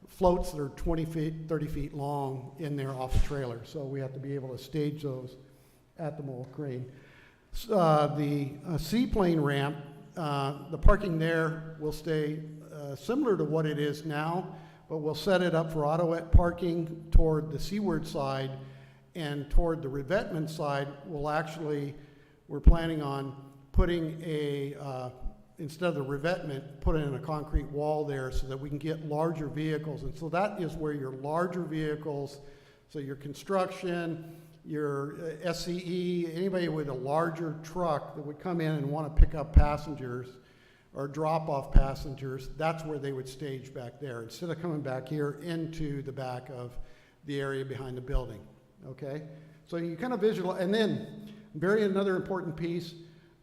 floats that are 20 feet, 30 feet long in there off a trailer. So we have to be able to stage those at the mole crane. The seaplane ramp, the parking there will stay similar to what it is now, but we'll set it up for autoet parking toward the seaward side, and toward the revetment side, we're planning on putting instead of the revetment, put in a concrete wall there so that we can get larger vehicles. And so that is where your larger vehicles, so your construction, your SCE, anybody with a larger truck that would come in and want to pick up passengers or drop off passengers, that's where they would stage back there instead of coming back here into the back of the area behind the building, okay? So you kind of visualize, and then another important piece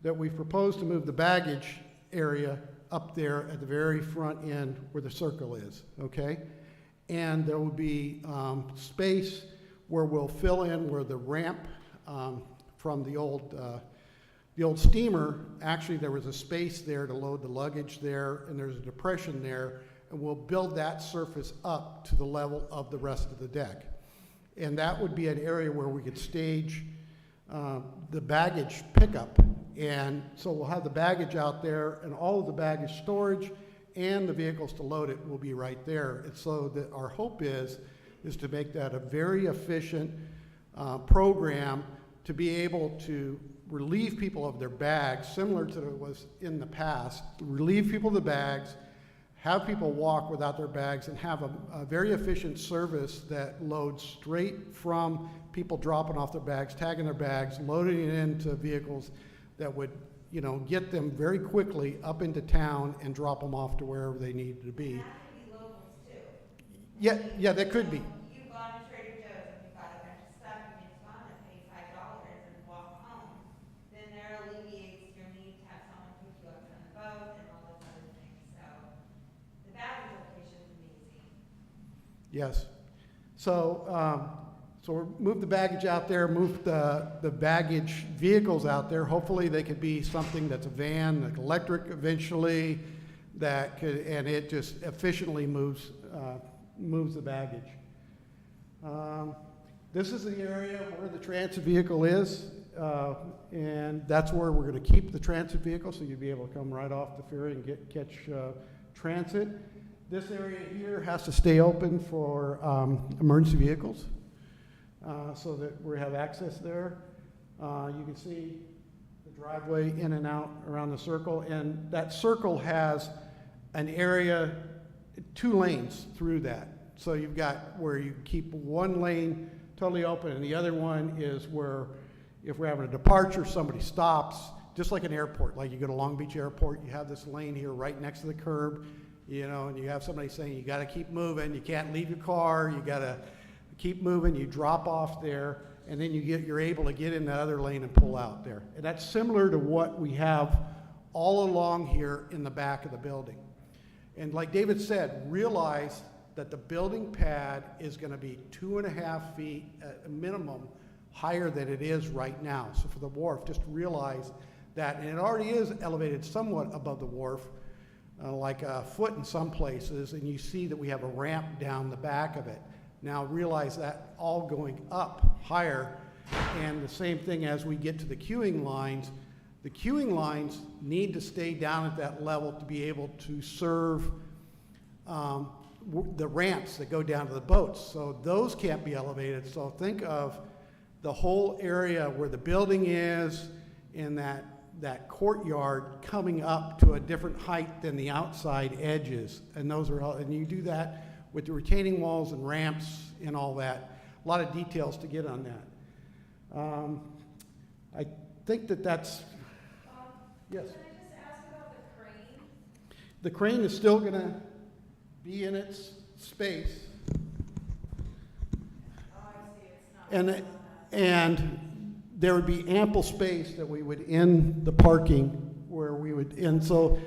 that we've proposed to move the baggage area up there at the very front end where the circle is, okay? And there will be space where we'll fill in where the ramp from the old steamer, actually there was a space there to load the luggage there, and there's a depression there, and we'll build that surface up to the level of the rest of the deck. And that would be an area where we could stage the baggage pickup. And so we'll have the baggage out there, and all of the baggage storage and the vehicles to load it will be right there. And so that our hope is to make that a very efficient program to be able to relieve people of their bags, similar to what was in the past, relieve people of the bags, have people walk without their bags, and have a very efficient service that loads straight from people dropping off their bags, tagging their bags, loading it into vehicles that would, get them very quickly up into town and drop them off to wherever they needed to be. That could be locals too. Yeah, that could be. You've gone to Trader Joe's and you've got a bunch of stuff and it's fun and pay $5 and walk home. Then there alleviates your need to have someone pick you up from the boat and all those other things. So the baggage location is amazing. Yes. So we'll move the baggage out there, move the baggage vehicles out there. Hopefully they could be something that's a van, like electric eventually, and it just efficiently moves the baggage. This is the area where the transit vehicle is, and that's where we're going to keep the transit vehicle, so you'll be able to come right off the ferry and catch transit. This area here has to stay open for emergency vehicles. So that we have access there. You can see the driveway in and out around the circle, and that circle has an area, 2 lanes through that. So you've got where you keep one lane totally open, and the other one is where if we're having a departure, somebody stops, just like an airport, like you go to Long Beach Airport, you have this lane here right next to the curb, and you have somebody saying you got to keep moving, you can't leave your car, you got to keep moving, you drop off there, and then you're able to get in the other lane and pull out there. And that's similar to what we have all along here in the back of the building. And like David said, realize that the building pad is going to be 2.5 feet at a minimum higher than it is right now. So for the wharf, just realize that, and it already is elevated somewhat above the wharf, like a foot in some places, and you see that we have a ramp down the back of it. Now realize that all going up higher, and the same thing as we get to the queuing lines need to stay down at that level to be able to serve the ramps that go down to the boats. So those can't be elevated. So think of the whole area where the building is and that courtyard coming up to a different height than the outside edges. And those are all, and you do that with the retaining walls and ramps and all that. A lot of details to get on that. I think that's, yes. Can I just ask about the crane? The crane is still gonna be in its space. Oh, I see, it's not. And there would be ample space that we would end the parking where we would, and so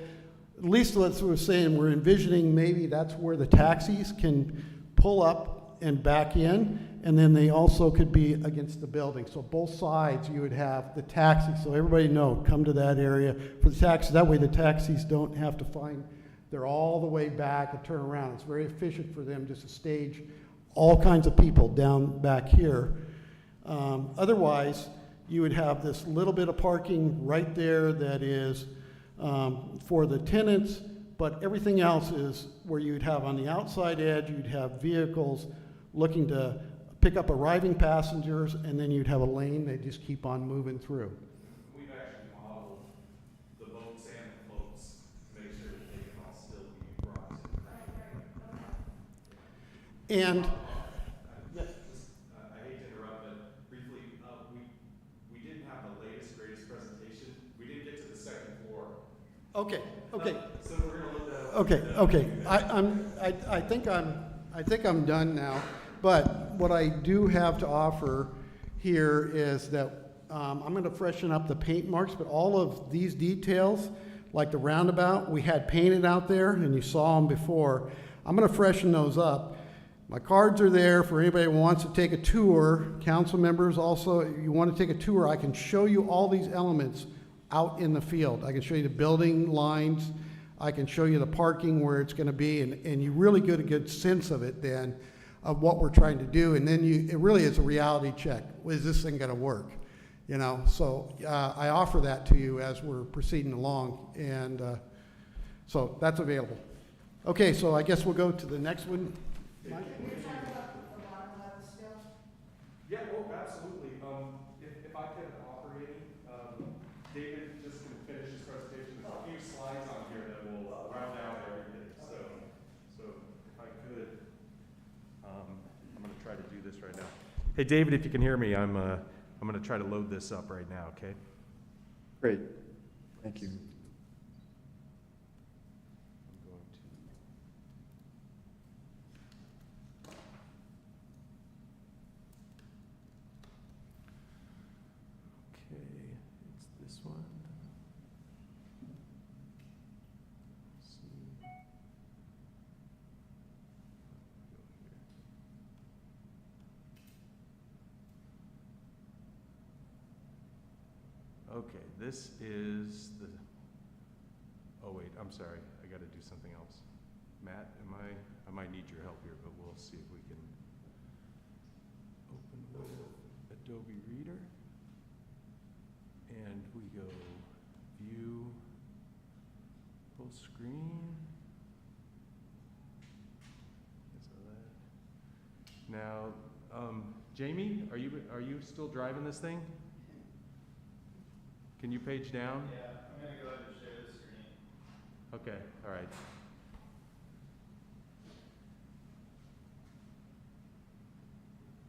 at least what we're saying, we're envisioning maybe that's where the taxis can pull up and back in, and then they also could be against the building. So both sides you would have the taxis, so everybody know, come to that area for the taxis. That way the taxis don't have to find, they're all the way back and turn around. It's very efficient for them just to stage all kinds of people down back here. Otherwise, you would have this little bit of parking right there that is for the tenants, but everything else is where you'd have on the outside edge, you'd have vehicles looking to pick up arriving passengers, and then you'd have a lane they just keep on moving through. We've actually modeled the boats and the floats to make sure that they can all still be brought in. And I hate to interrupt, but briefly, we didn't have the latest, greatest presentation. We didn't get to the second floor. okay. So we're gonna look that up. Okay. I think I'm done now. But what I do have to offer here is that I'm going to freshen up the paint marks, but all of these details, like the roundabout, we had painted out there, and you saw them before. I'm going to freshen those up. My cards are there for anybody who wants to take a tour. Council members also, if you want to take a tour, I can show you all these elements out in the field. I can show you the building lines. I can show you the parking where it's going to be, and you really get a good sense of it then, of what we're trying to do. And then it really is a reality check. Is this thing going to work? You know, so I offer that to you as we're proceeding along, and so that's available. Okay, so I guess we'll go to the next one. Mike? Can you talk about the bottom level still? Yeah, oh, absolutely. If I could offer any, David just can finish his presentation. There's a few slides on here that will round out everything. So if I could, I'm going to try to do this right now. Hey, David, if you can hear me, I'm going to try to load this up right now. Okay. Great, thank you. I'm going to. Okay, it's this one. Let's see. Okay, this is the, oh wait, I'm sorry, I gotta do something else. Matt, I might need your help here, but we'll see if we can open with Adobe Reader. And we go view, full screen. So that. Now, Jamie, are you still driving this thing? Can you page down? Yeah, I'm gonna go ahead and share the screen. Okay, all right.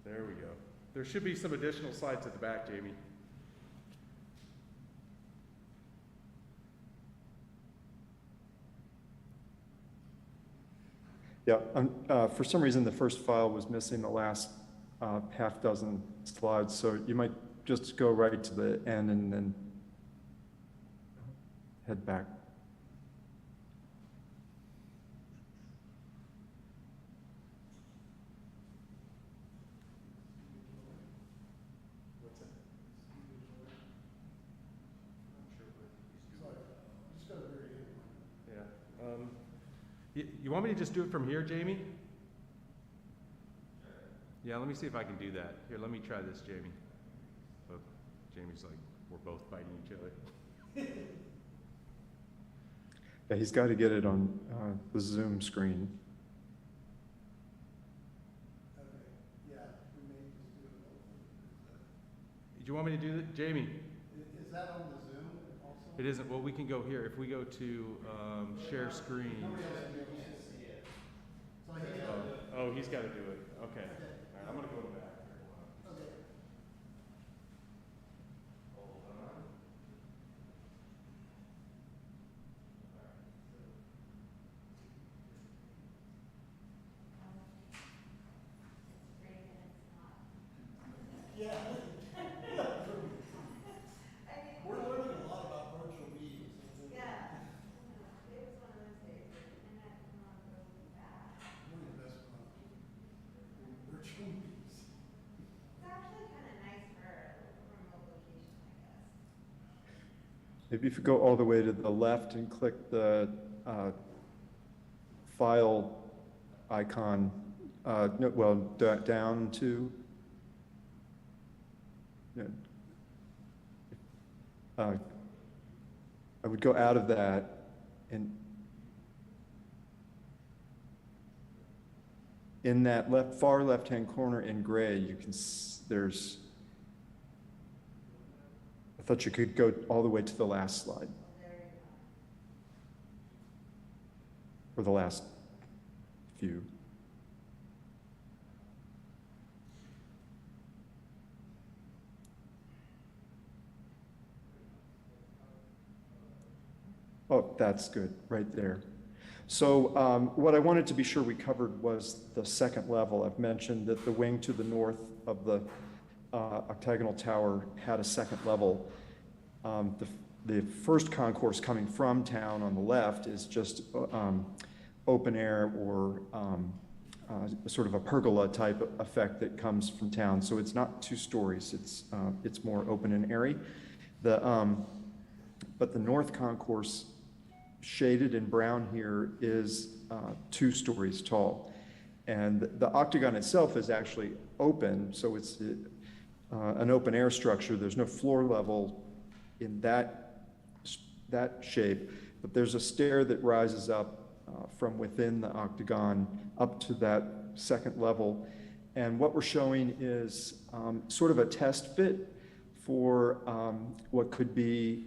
There we go. There should be some additional slides at the back, Jamie. Yeah, for some reason, the first file was missing the last half dozen slides, so you might just go right to the end and then head back. Yeah. You want me to just do it from here, Jamie? Yeah, let me see if I can do that. Here, let me try this, Jamie. Oh, Jamie's like, we're both fighting each other. Yeah, he's got to get it on the Zoom screen. Do you want me to do that, Jamie? Is that on the Zoom also? It isn't. Well, we can go here. If we go to share screen. Oh, he's got to do it. Okay. All right, I'm going to go back. Hold on. We're learning a lot about virtual meetings. Yeah. It was one of those days where the internet came on really fast. One of the best ones. Virtual meetings. It's actually kind of nice for a remote location, I guess. Maybe if you go all the way to the left and click the file icon, no, well, down to, I would go out of that and in that far left-hand corner in gray, you can, there's, I thought you could go all the way to the last slide. Or the last few. Oh, that's good, right there. So what I wanted to be sure we covered was the second level. I've mentioned that the wing to the north of the octagonal tower had a second level. The first concourse coming from town on the left is just open air or sort of a pergola type effect that comes from town. So it's not 2 stories, it's more open and airy. But the north concourse, shaded in brown here, is 2 stories tall. And the octagon itself is actually open, so it's an open air structure. There's no floor level in that shape, but there's a stair that rises up from within the octagon up to that second level. And what we're showing is sort of a test fit for what could be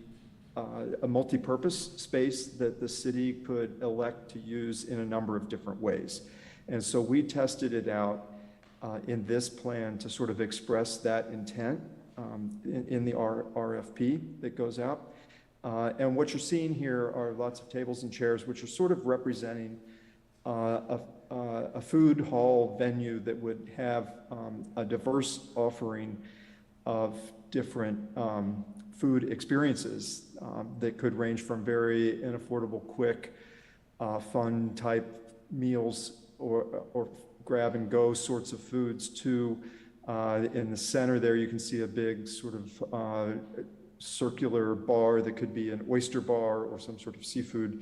a multi-purpose space that the city could elect to use in a number of different ways. And so we tested it out in this plan to sort of express that intent in the RFP that goes out. And what you're seeing here are lots of tables and chairs, which are sort of representing a food hall venue that would have a diverse offering of different food experiences that could range from very inaffordable, quick, fun type meals or grab and go sorts of foods to, in the center there you can see a big sort of circular bar that could be an oyster bar or some sort of seafood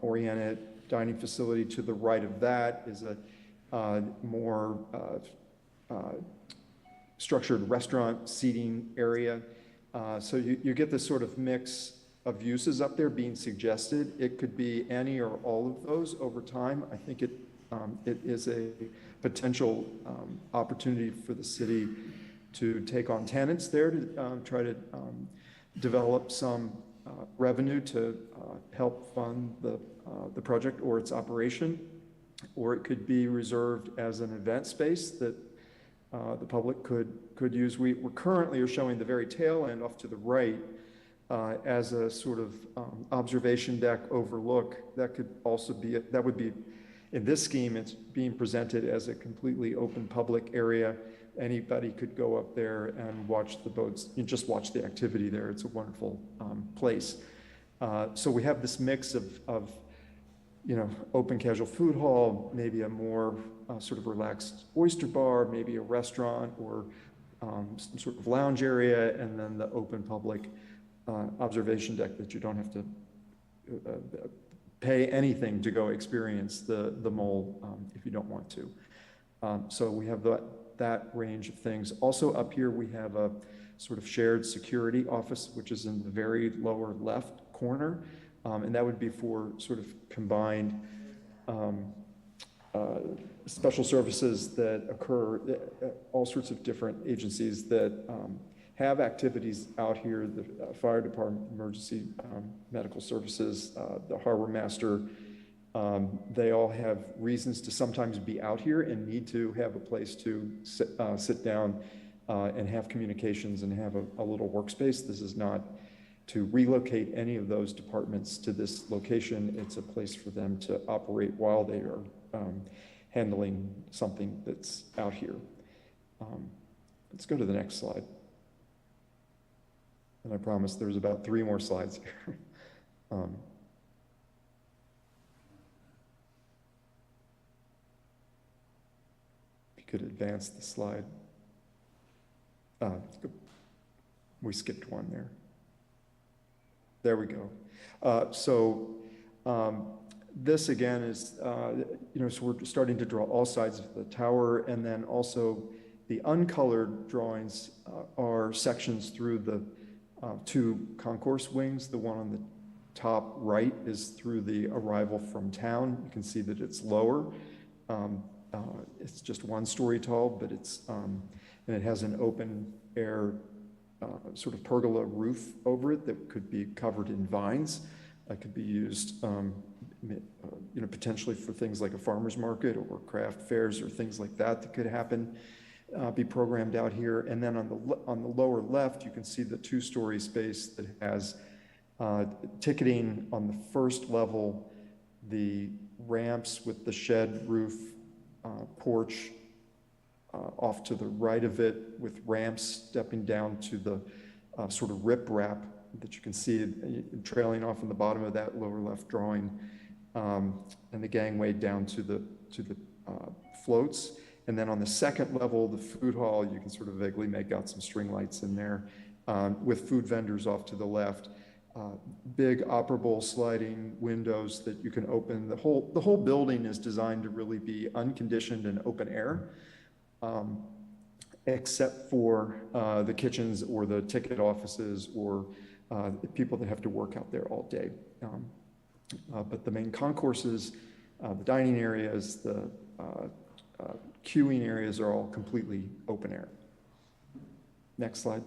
oriented dining facility. To the right of that is a more structured restaurant seating area. So you get this sort of mix of uses up there being suggested. It could be any or all of those over time. I think it is a potential opportunity for the city to take on tenants there to try to develop some revenue to help fund the project or its operation, or it could be reserved as an event space that the public could use. We're currently showing the very tail end off to the right as a sort of observation deck overlook. That could also be, that would be In this scheme, it's being presented as a completely open public area. Anybody could go up there and watch the boats, you just watch the activity there. It's a wonderful place. So we have this mix of open casual food hall, maybe a more sort of relaxed oyster bar, maybe a restaurant or some sort of lounge area, and then the open public observation deck that you don't have to pay anything to go experience the mole if you don't want to. So we have that range of things. Also up here, we have a sort of shared security office, which is in the very lower left corner. And that would be for sort of combined special services that occur, all sorts of different agencies that have activities out here, the fire department, emergency medical services, the harbor master. They all have reasons to sometimes be out here and need to have a place to sit down and have communications and have a little workspace. This is not to relocate any of those departments to this location. It's a place for them to operate while they are handling something that's out here. Let's go to the next slide. And I promise there's about 3 more slides here. If you could advance the slide. We skipped one there. There we go. This again is, so we're starting to draw all sides of the tower, and then also the uncolored drawings are sections through the 2 concourse wings. The one on the top right is through the arrival from town. You can see that it's lower. It's just 1 story tall, but it's, and it has an open air sort of pergola roof over it that could be covered in vines. That could be used, potentially for things like a farmer's market or craft fairs or things like that could happen, be programmed out here. And then on the lower left, you can see the 2-story space that has ticketing on the first level, the ramps with the shed roof, porch, off to the right of it with ramps stepping down to the sort of riprap that you can see trailing off on the bottom of that lower left drawing, and the gangway down to the floats. And then on the second level, the food hall, you can sort of vaguely make out some string lights in there with food vendors off to the left. Big operable sliding windows that you can open. The whole building is designed to really be unconditioned and open air. Except for the kitchens or the ticket offices or the people that have to work out there all day. But the main concourses, the dining areas, the queuing areas are all completely open air. Next slide.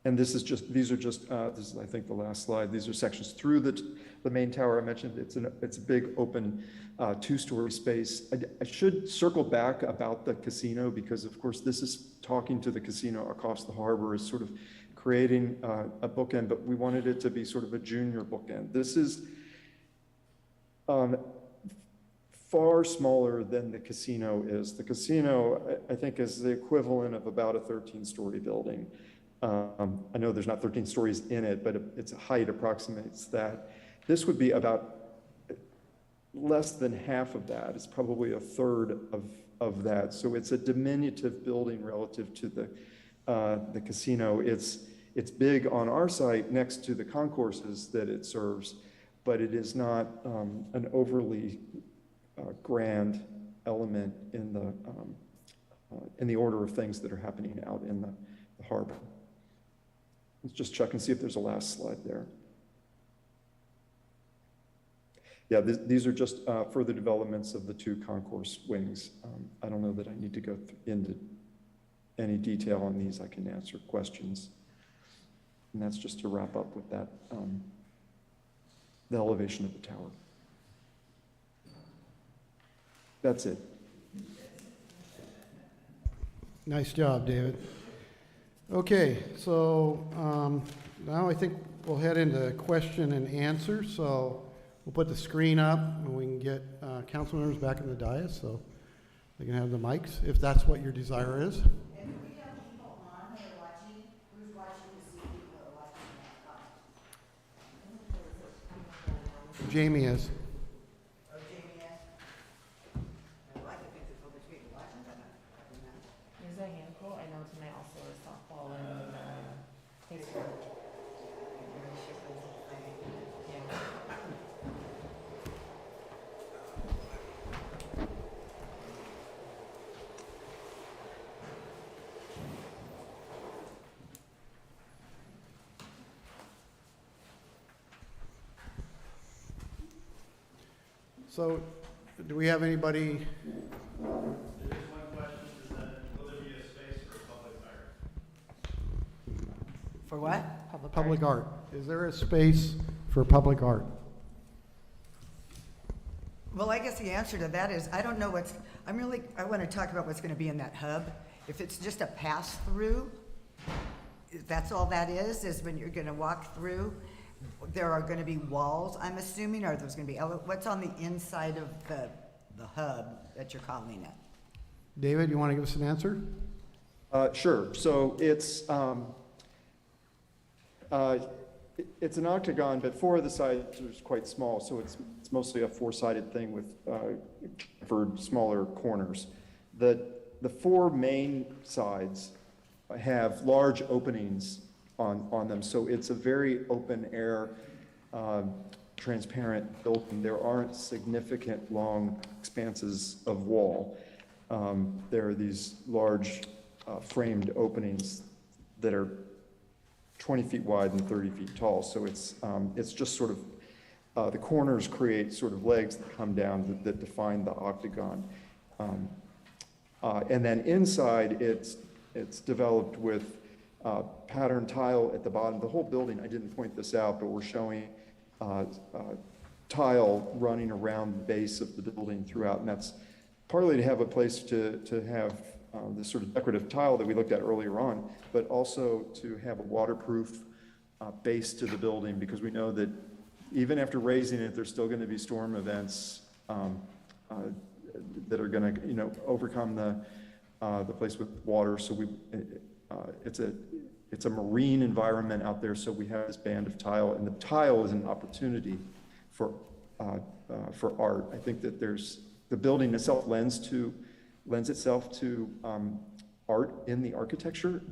And these are just, this is, I think, the last slide. These are sections through the main tower. I mentioned it's a big open 2-story space. I should circle back about the casino because, of course, this is talking to the casino across the harbor, is sort of creating a bookend, but we wanted it to be sort of a junior bookend. This is far smaller than the casino is. The casino, I think, is the equivalent of about a 13-story building. I know there's not 13 stories in it, but its height approximates that. This would be about less than half of that. It's probably a third of that. So it's a diminutive building relative to the casino. It's big on our site next to the concourses that it serves, but it is not an overly grand element in the order of things that are happening out in the harbor. Let's just check and see if there's a last slide there. Yeah, these are just further developments of the 2 concourse wings. I don't know that I need to go into any detail on these. I can answer questions. And that's just to wrap up with that, the elevation of the tower. That's it. Nice job, David. Okay, so now I think we'll head into question and answer. So we'll put the screen up, and we can get council members back in the dais, so they can have the mics, if that's what your desire is. And do we have people on who are watching? Who's watching to see people are watching that? Jamie is. Oh, Jamie, yes. Well, I could think there's over people watching, but There's a handful. I know tonight also is softball and baseball. Yeah. So, do we have anybody? There is one question, is that, will there be a space for public art? For what? Public art. Is there a space for public art? Well, I guess the answer to that is, I don't know I want to talk about what's going to be in that hub. If it's just a pass-through, if that's all that is when you're going to walk through, there are going to be walls, I'm assuming, or there's going to be, what's on the inside of the hub that you're calling it? David, you want to give us an answer? Sure. So it's an octagon, but 4 of the sides are quite small, so it's mostly a 4-sided thing with for smaller corners. The 4 main sides have large openings on them, so it's a very open air, transparent building. There aren't significant long expanses of wall. There are these large framed openings that are 20 feet wide and 30 feet tall. So it's just sort of, the corners create sort of legs that come down that define the octagon. And then inside, it's developed with pattern tile at the bottom. The whole building, I didn't point this out, but we're showing tile running around the base of the building throughout, and that's partly to have a place to have this sort of decorative tile that we looked at earlier on, but also to have a waterproof base to the building, because we know that even after raising it, there's still going to be storm events that are going to, overcome the place with water. So it's a marine environment out there. So we have this band of tile, and the tile is an opportunity for art. I think that the building itself lends itself to art in the architecture,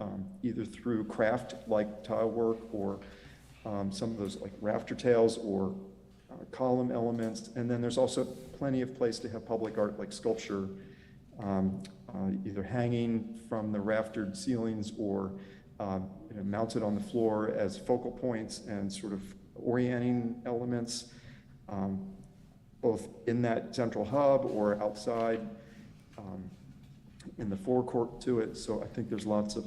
either through craft like tile work or some of those like rafter tails or column elements. And then there's also plenty of place to have public art like sculpture, either hanging from the raftered ceilings or mounted on the floor as focal points and sort of orienting elements, both in that central hub or outside in the forecourt to it. So I think there's lots of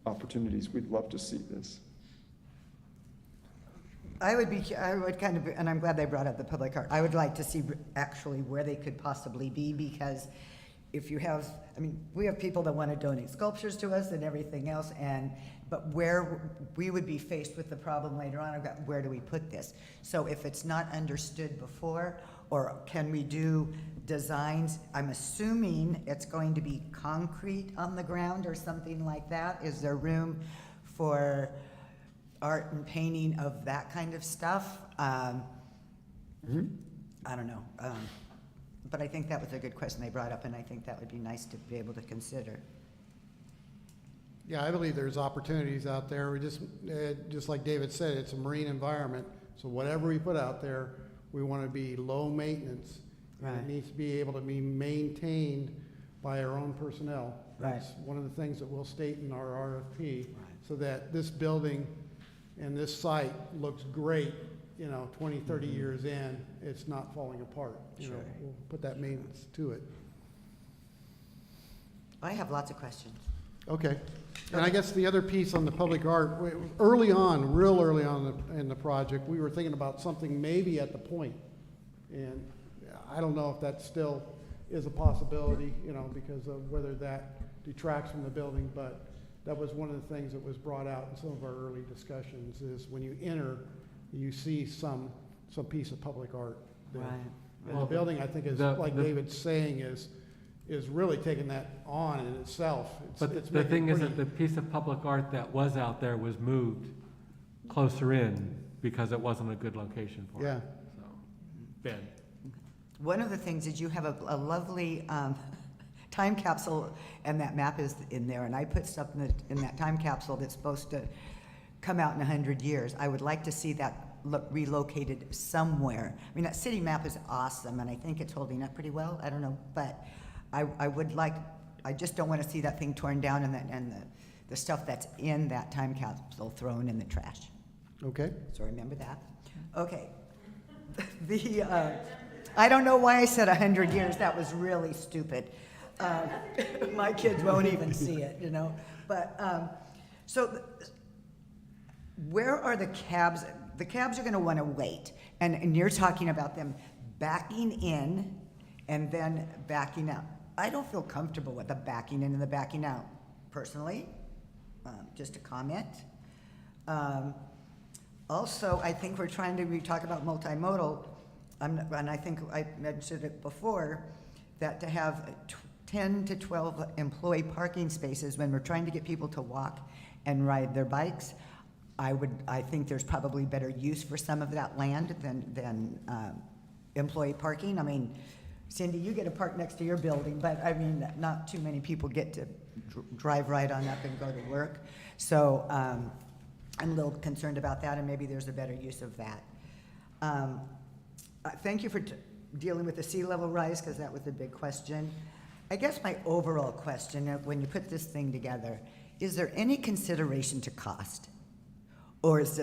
opportunities. We'd love to see this. I would kind of, and I'm glad they brought up the public art. I would like to see actually where they could possibly be, because if you have, we have people that want to donate sculptures to us and everything else, but where we would be faced with the problem later on about where do we put this? So if it's not understood before, or can we do designs? I'm assuming it's going to be concrete on the ground or something like that. Is there room for art and painting of that kind of stuff? I don't know. But I think that was a good question they brought up, and I think that would be nice to be able to consider. Yeah, I believe there's opportunities out there. We just like David said, it's a marine environment. So whatever we put out there, we want to be low maintenance. And Right. it needs to be able to be maintained by our own personnel. Right. That's one of the things that we'll state in our RFP, so that this building and this site looks great, 20, 30 years in, it's not falling apart. Sure. We'll put that maintenance to it. I have lots of questions. Okay. And I guess the other piece on the public art, real early on in the project, we were thinking about something maybe at the point. And I don't know if that still is a possibility, because of whether that detracts from the building, but that was one of the things that was brought out in some of our early discussions, is when you enter, you see some some piece of public art there. Right. And the building, I think, is, like David's saying, is really taking that on in itself. But It's the making thing it is that pretty. the piece of public art that was out there was moved closer in because it wasn't a good location for it. Yeah. So, Ben. One of the things is you have a lovely time capsule, and that map is in there, and I put stuff in that time capsule that's supposed to come out in 100 years. I would like to see that relocated somewhere. I mean, that city map is awesome, and I think it's holding up pretty well. I don't know, but I would like, I just don't want to see that thing torn down and the stuff that's in that time capsule thrown in the trash. Okay. So remember that. Okay. I don't know why I said 100 years. That was really stupid. My kids won't even see it, you know. But where are the cabs? The cabs are going to want to wait, and you're talking about them backing in and then backing out. I don't feel comfortable with the backing in and the backing out, personally. Just a comment. Also, I think we talk about multimodal, and I think I mentioned it before, that to have 10 to 12 employee parking spaces when we're trying to get people to walk and ride their bikes, I think there's probably better use for some of that land than employee parking. I mean, Cindy, you get to park next to your building, but I mean, not too many people get to drive right on up and go to work. So I'm a little concerned about that, and maybe there's a better use of that. Thank you for dealing with the sea level rise, because that was a big question. I guess my overall question, when you put this thing together, is there any consideration to cost? Or is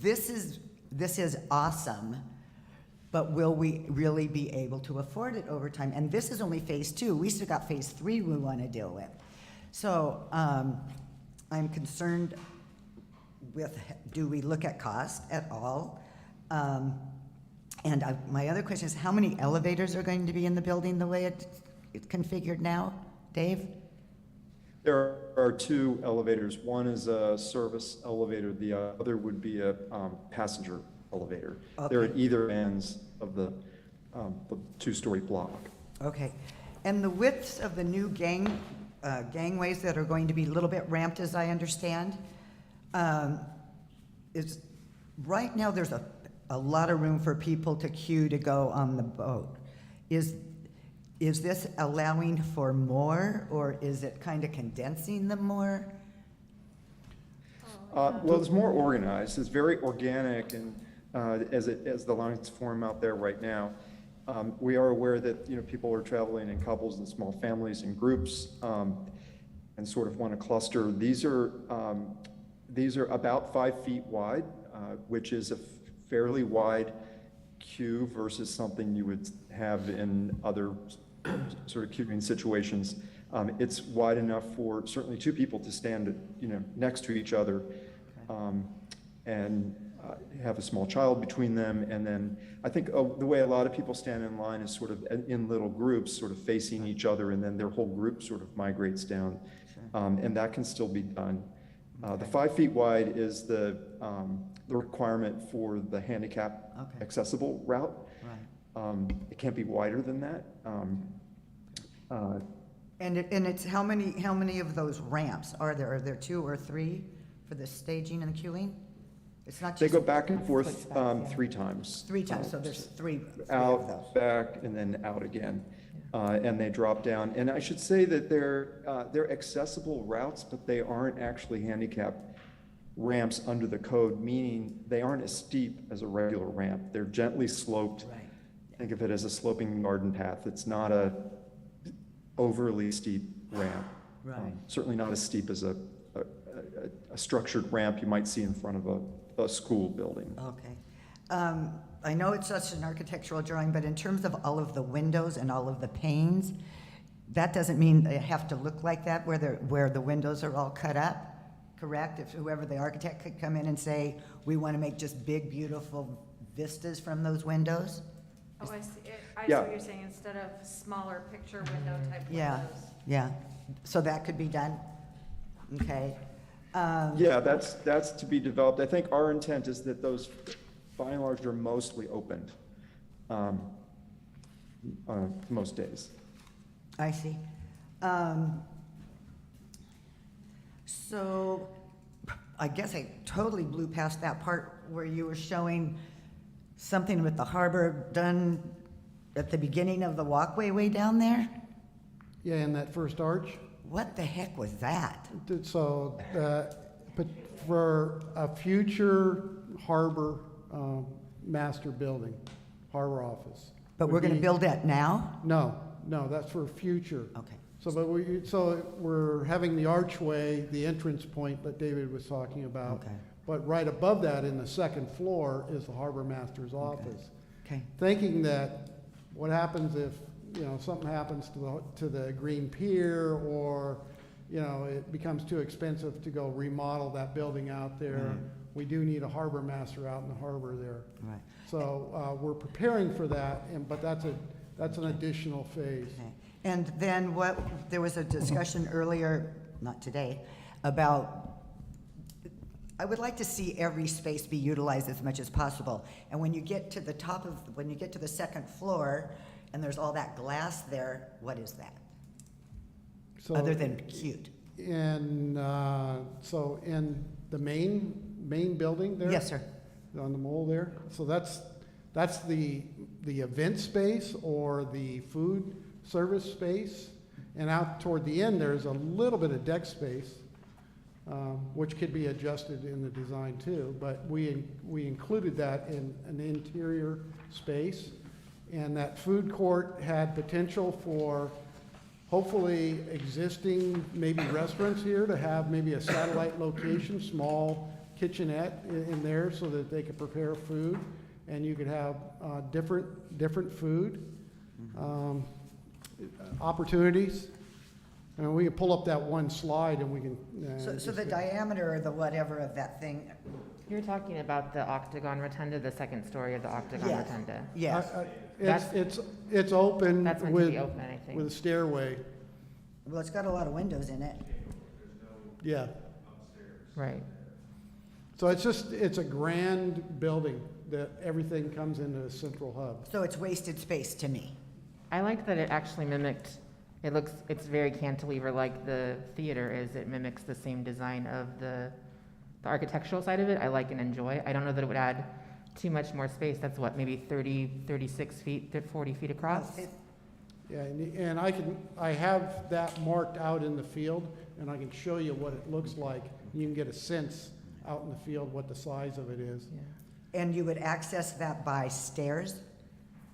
this is awesome, but will we really be able to afford it over time? And this is only phase 2. We still got phase 3 we want to deal with. So I'm concerned with, do we look at cost at all? My other question is, how many elevators are going to be in the building the way it's configured now? Dave? There are 2 elevators. One is a service elevator. The other would be a passenger elevator. Okay. They're at either ends of the 2-story block. Okay. And the widths of the new gangways that are going to be a little bit ramped, as I understand, is right now there's a lot of room for people to queue to go on the boat. Is this allowing for more, or is it kind of condensing them more? Well, it's more organized. It's very organic, and as the lines form out there right now, we are aware that people are traveling in couples and small families and groups, and sort of want to cluster. These are about 5 feet wide, which is a fairly wide queue versus something you would have in other sort of queuing situations. It's wide enough for certainly 2 people to stand, next to each other, and have a small child between them. And then I think the way a lot of people stand in line is sort of in little groups, sort of facing each other, and then their whole group sort of migrates down, and that can still be done. The 5 feet wide is the requirement for the handicap accessible route. Right. It can't be wider than that. And it's how many of those ramps are there? Are there 2 or 3 for the staging and the queuing? It's not just. They go back and forth push back, yeah. 3 times. 3 times, so there's three of those. Out, back, and then out again. And they drop down. And I should say that they're accessible routes, but they aren't actually handicap ramps under the code, meaning they aren't as steep as a regular ramp. They're gently sloped. Right. Think of it as a sloping garden path. It's not a overly steep ramp. Right. Certainly not as steep as a structured ramp you might see in front of a school building. Okay. I know it's such an architectural drawing, but in terms of all of the windows and all of the panes, that doesn't mean they have to look like that where the windows are all cut up, correct? If whoever the architect could come in and say, we want to make just big, beautiful vistas from those windows? Oh, I see, I see Yeah. what you're saying, instead of smaller picture window type Yeah, windows. yeah. So that could be done? Okay. Yeah, that's to be developed. I think our intent is that those by and large, they're mostly opened, most days. I see. So I guess I totally blew past that part where you were showing something with the harbor done at the beginning of the walkway way down there? Yeah, in that first arch. What the heck was that? So, but for a future harbor master building, harbor office. But would we're gonna be- build that now? No, that's for future. Okay. So we're having the archway, the entrance point that David was talking about. Okay. But right above that, in the second floor, is the harbor master's office. Okay. Thinking that what happens if, something happens to the green pier, or, it becomes too expensive to go remodel that building out there. Right. We do need a harbor master out in the harbor there. Right. So, we're preparing for that, but that's an additional phase. Okay. And then there was a discussion earlier, not today, about, I would like to see every space be utilized as much as possible. And when you get to the second floor, and there's all that glass there, what is that? So Other than cute? So in the main building there? Yes, sir. On the mole there? So that's the event space or the food service space. And out toward the end, there's a little bit of deck space, which could be adjusted in the design too. But we included that in an interior space. And that food court had potential for hopefully existing maybe restaurants here to have maybe a satellite location, small kitchenette in there so that they could prepare food. And you could have different food opportunities. And we can pull up that one slide and we can. So the diameter or the whatever of that thing, You're talking about the octagon rotunda, the second story of the octagon Yes. rotunda. yes. It's open That's meant to be with, open, I think. with a stairway. Well, it's got a lot of windows in it. Yeah. Right. So it's a grand building that everything comes into a central hub. So it's wasted space to me. I like that it actually mimicked, it's very cantilever like the theater is. It mimics the same design of the architectural side of it. I like and enjoy. I don't know that it would add too much more space. That's what, maybe 36 feet to 40 feet across? Yeah, and I have that marked out in the field, and I can show you what it looks like. You can get a sense out in the field what the size of it is. Yeah. And you would access that by stairs?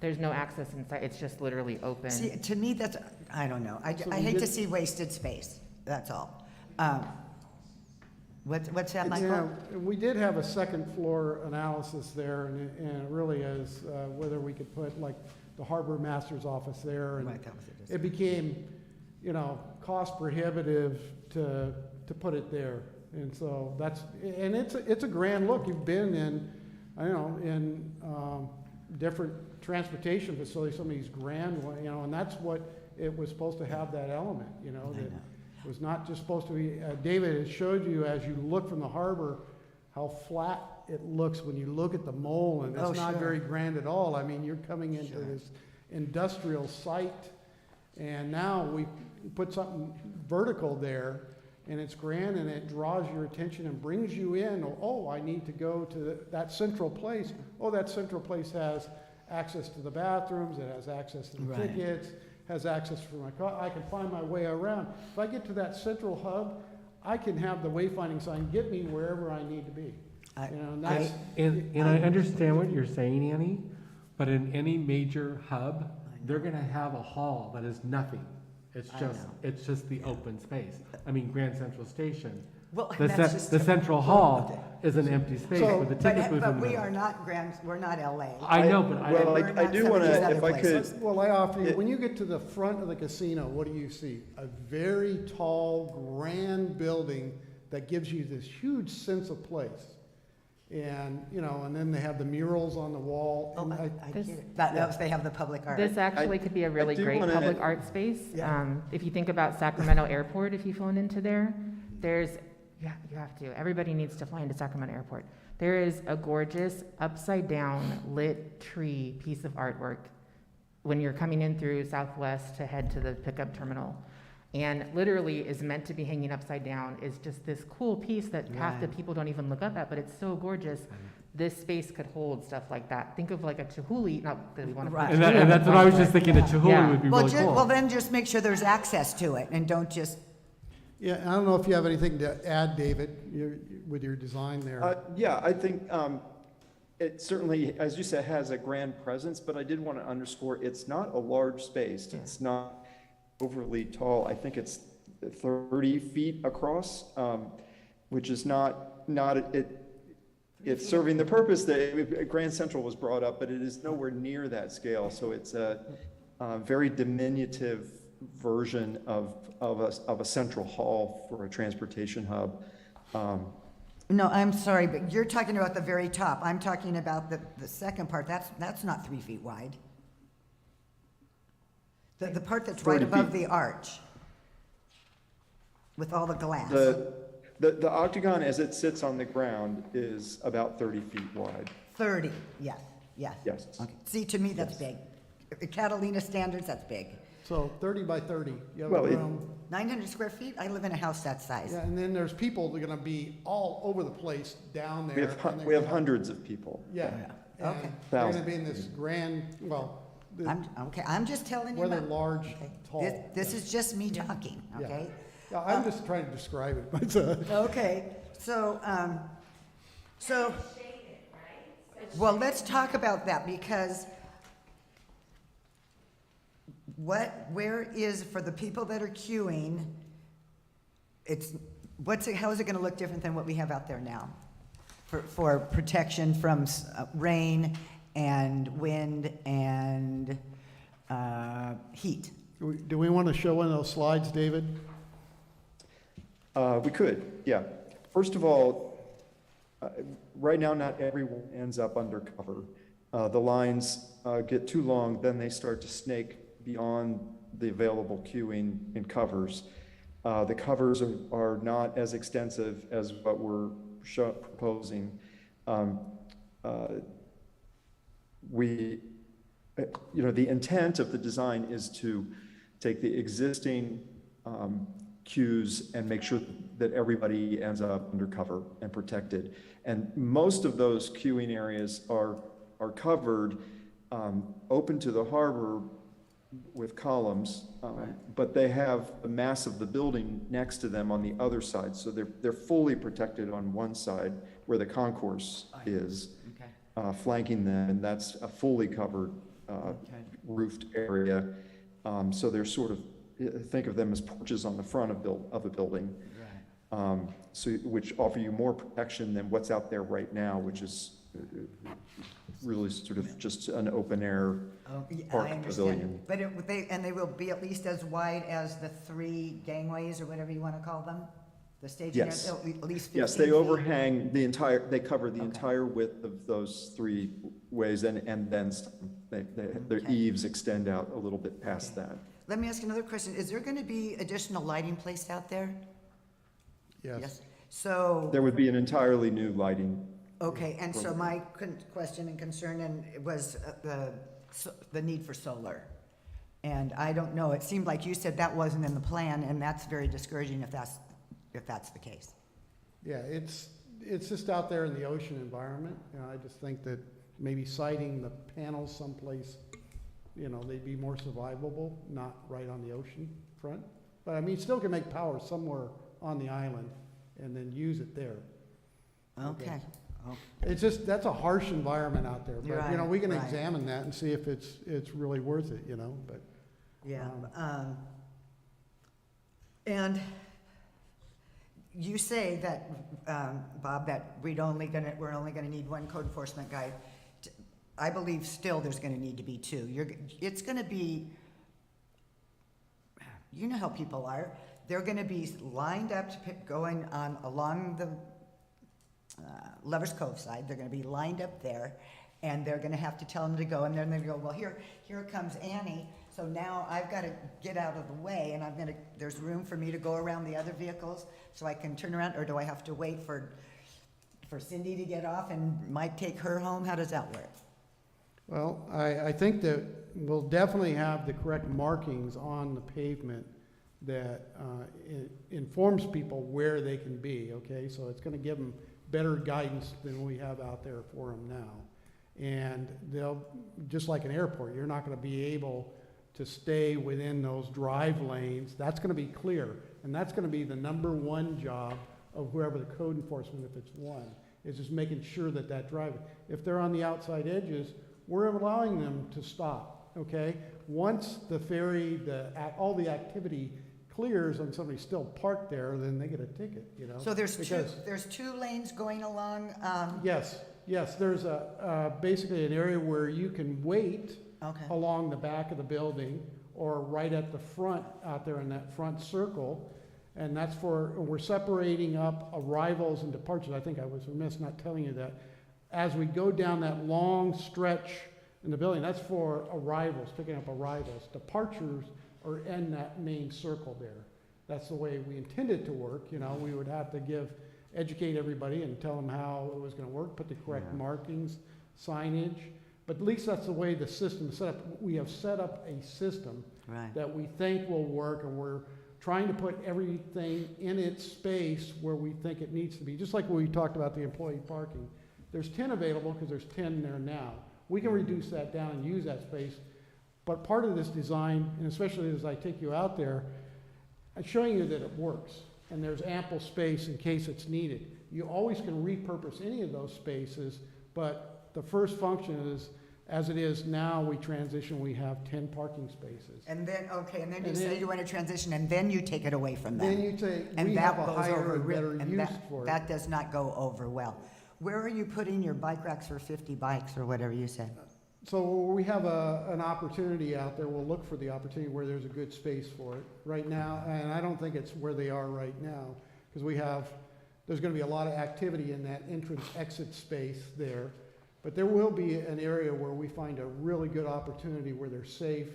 There's no access inside. It's just literally open. See, to me, that's, I don't know. I So I we hate to did- see wasted space, that's all. What's that, Yeah, Michael? we did have a second floor analysis there, and it really is whether we could put like the harbor master's office there. And Right, that was it. it became, cost prohibitive to put it there. And so and it's a grand look. You've been in different transportation facilities, some of these grand, and that's what it was supposed to have, that element, I that know. it was not just supposed to be, David has showed you as you look from the harbor, how flat it looks when you look at the mole, and Oh, it's not sure. very grand at all. I mean, you're coming into Sure. this industrial site, and now we put something vertical there, and it's grand, and it draws your attention and brings you in. Oh, I need to go to that central place. Oh, that central place has access to the bathrooms, it has access to the Right. tickets, has access for my car. I can find my way around. If I get to that central hub, I can have the wayfinding sign get me wherever I need to be. I- And that's, And I understand what you're saying, Annie, but in any major hub, they're gonna have a hall that is nothing. I know. It's just the open space. I mean, Grand Central Station, Well, the that's just. the central Okay. hall is an empty space So- with a ticket booth in the But we middle. are not we're not LA. I know, but I, Well, We're I not do some of want these to, other if I could, places. well, I offer you, It- when you get to the front of the casino, what do you see? A very tall, grand building that gives you this huge sense of place. And, and then they have the murals on the wall. Oh, and I This- get it. That, they have the public art. This actually could be a really do great wanna- public art space. Yeah. If you think about Sacramento Airport, if you flown into there, you have to. Everybody needs to fly into Sacramento Airport. There is a gorgeous upside down lit tree piece of artwork when you're coming in through Southwest to head to the pickup terminal. And literally is meant to be hanging upside down, is just this cool piece that half the Right. people don't even look up at, but it's so gorgeous. This space could hold stuff like that. Think of like a Chihuly, not that we want to. Right. And that's what I was just thinking, a Chihuly Yeah. would be Well, really well, cool. then just make sure there's access to it and don't just, Yeah, I don't know if you have anything to add, David, with your design there. Yeah, I think it certainly, as you said, has a grand presence, but I did want to underscore, it's not a large space. It's not overly tall. I think it's 30 feet across, which is it's serving the purpose that Grand Central was brought up, but it is nowhere near that scale. So it's a very diminutive version of a central hall for a transportation hub. no, I'm sorry, but you're talking about the very top. I'm talking about the second part. That's not 3 feet wide. The part that's right 30 above feet. the arch with all the glass. The octagon as it sits on the ground is about 30 feet wide. 30, yes, yes. Yes. Okay. See, to me, that's big. Catalina standards, that's big. So 30 by 30, you have Well, a it- room. 900 square feet? I live in a house that size. Yeah, and then there's people that are gonna be all over the place down there. and they're We have gonna- hundreds of people. Yeah. Yeah. Okay. And they're gonna Thousands. be in this grand, well, I'm just telling you. where they're about- large, okay. tall. This is just me talking, Yeah. okay? Yeah, I'm just trying to describe it, but, Okay, so, well, let's talk about that, because where is, for the people that are queuing, how is it gonna look different than what we have out there now? For protection from rain and wind and, heat? do we want to show one of those slides, David? We could, yeah. First of all, right now, not everyone ends up undercover. The lines get too long, then they start to snake beyond the available queuing in covers. The covers are not as extensive as what we're proposing. The intent of the design is to take the existing queues and make sure that everybody ends up undercover and protected. And most of those queuing areas are covered, open to the harbor with columns, but they have the mass of the building next to them on the other side. So they're fully protected on one side where the concourse is, flanking them, and that's a fully covered roofed area. So they're sort of, think of them as porches on the front of a building. Which offer you more protection than what's out there right now, which is really sort of just an open air park I understand. pavilion. But they will be at least as wide as the 3 gangways, or whatever you want to call them? The staging area, Yes. at least 15 Yes, they feet? overhang they cover the entire width of those 3 ways, and then some. Their Okay. eaves extend out a little bit past that. Let me ask another question. Is there going to be additional lighting placed out there? Yes. So, There would be an entirely new lighting. okay, and so my question and concern was the need for solar. And I don't know, it seemed like you said that wasn't in the plan, and that's very discouraging if that's the case. Yeah, it's just out there in the ocean environment. I just think that maybe siting the panels someplace, they'd be more survivable, not right on the ocean front. But I mean, still can make power somewhere on the island and then use it there. Okay. Oh, It's just, that's a harsh environment out there. But, we can Right. examine that and see if it's really worth it, but. yeah. And you say that, Bob, that we're only gonna need 1 code enforcement guy. I believe still there's gonna need to be 2. It's gonna be, you know how people are. They're gonna be lined up going along the Lovers Cove side. They're gonna be lined up there, and they're gonna have to tell them to go, and then they go, well, here comes Annie, so now I've gotta get out of the way, and there's room for me to go around the other vehicles, so I can turn around, or do I have to wait for for Cindy to get off and Mike take her home? How does that work? Well, I think that we'll definitely have the correct markings on the pavement that informs people where they can be, okay? So it's gonna give them better guidance than we have out there for them now. And they'll, just like an airport, you're not gonna be able to stay within those drive lanes. That's gonna be clear, and that's gonna be the number one job of whoever the code enforcement, if it's one, is just making sure that that drive, if they're on the outside edges, we're allowing them to stop, okay? Once the ferry, all the activity clears and somebody's still parked there, then they get a ticket, you know? So there's Because- two lanes going along, Yes, there's basically an area where you can wait okay. along the back of the building or right at the front, out there in that front circle. And that's we're separating up arrivals and departures. I think I was remiss not telling you that. As we go down that long stretch in the building, that's for arrivals, picking up arrivals. Departures are in that main circle there. That's the way we intended to work. You know, we would have to educate everybody and tell them how it was gonna work, put the correct markings, signage. But at least that's the way the system is set up. We have set up a system Right. that we think will work, and we're trying to put everything in its space where we think it needs to be. Just like when we talked about the employee parking. There's 10 available because there's 10 there now. We can reduce that down and use that space. But part of this design, and especially as I take you out there, I'm showing you that it works. And there's ample space in case it's needed. You always can repurpose any of those spaces, but the first function is, as it is now, we transition, we have 10 parking spaces. And then, okay, and then you And say then- you want to transition, and then you take it away from them. Then you say, And we that have a goes higher over and better and use that, for it. that does not go over well. Where are you putting your bike racks for 50 bikes or whatever you said? So we have an opportunity out there. We'll look for the opportunity where there's a good space for it right now. And I don't think it's where they are right now, because there's gonna be a lot of activity in that entrance exit space there. But there will be an area where we find a really good opportunity where they're safe,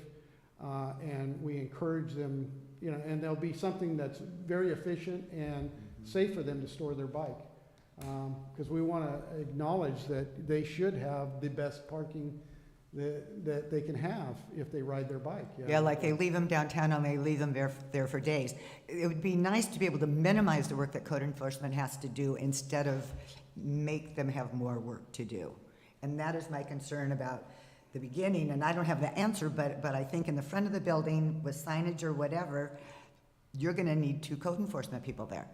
and we encourage them, you know, and there'll be something that's very efficient and safe for them to store their bike. Because we want to acknowledge that they should have the best parking that they can have if they ride their bike. You know? Yeah, like they leave them downtown and they leave them there for days. It would be nice to be able to minimize the work that code enforcement has to do instead of make them have more work to do. And that is my concern about the beginning, and I don't have the answer, but I think in the front of the building with signage or whatever, you're gonna need 2 code enforcement people there.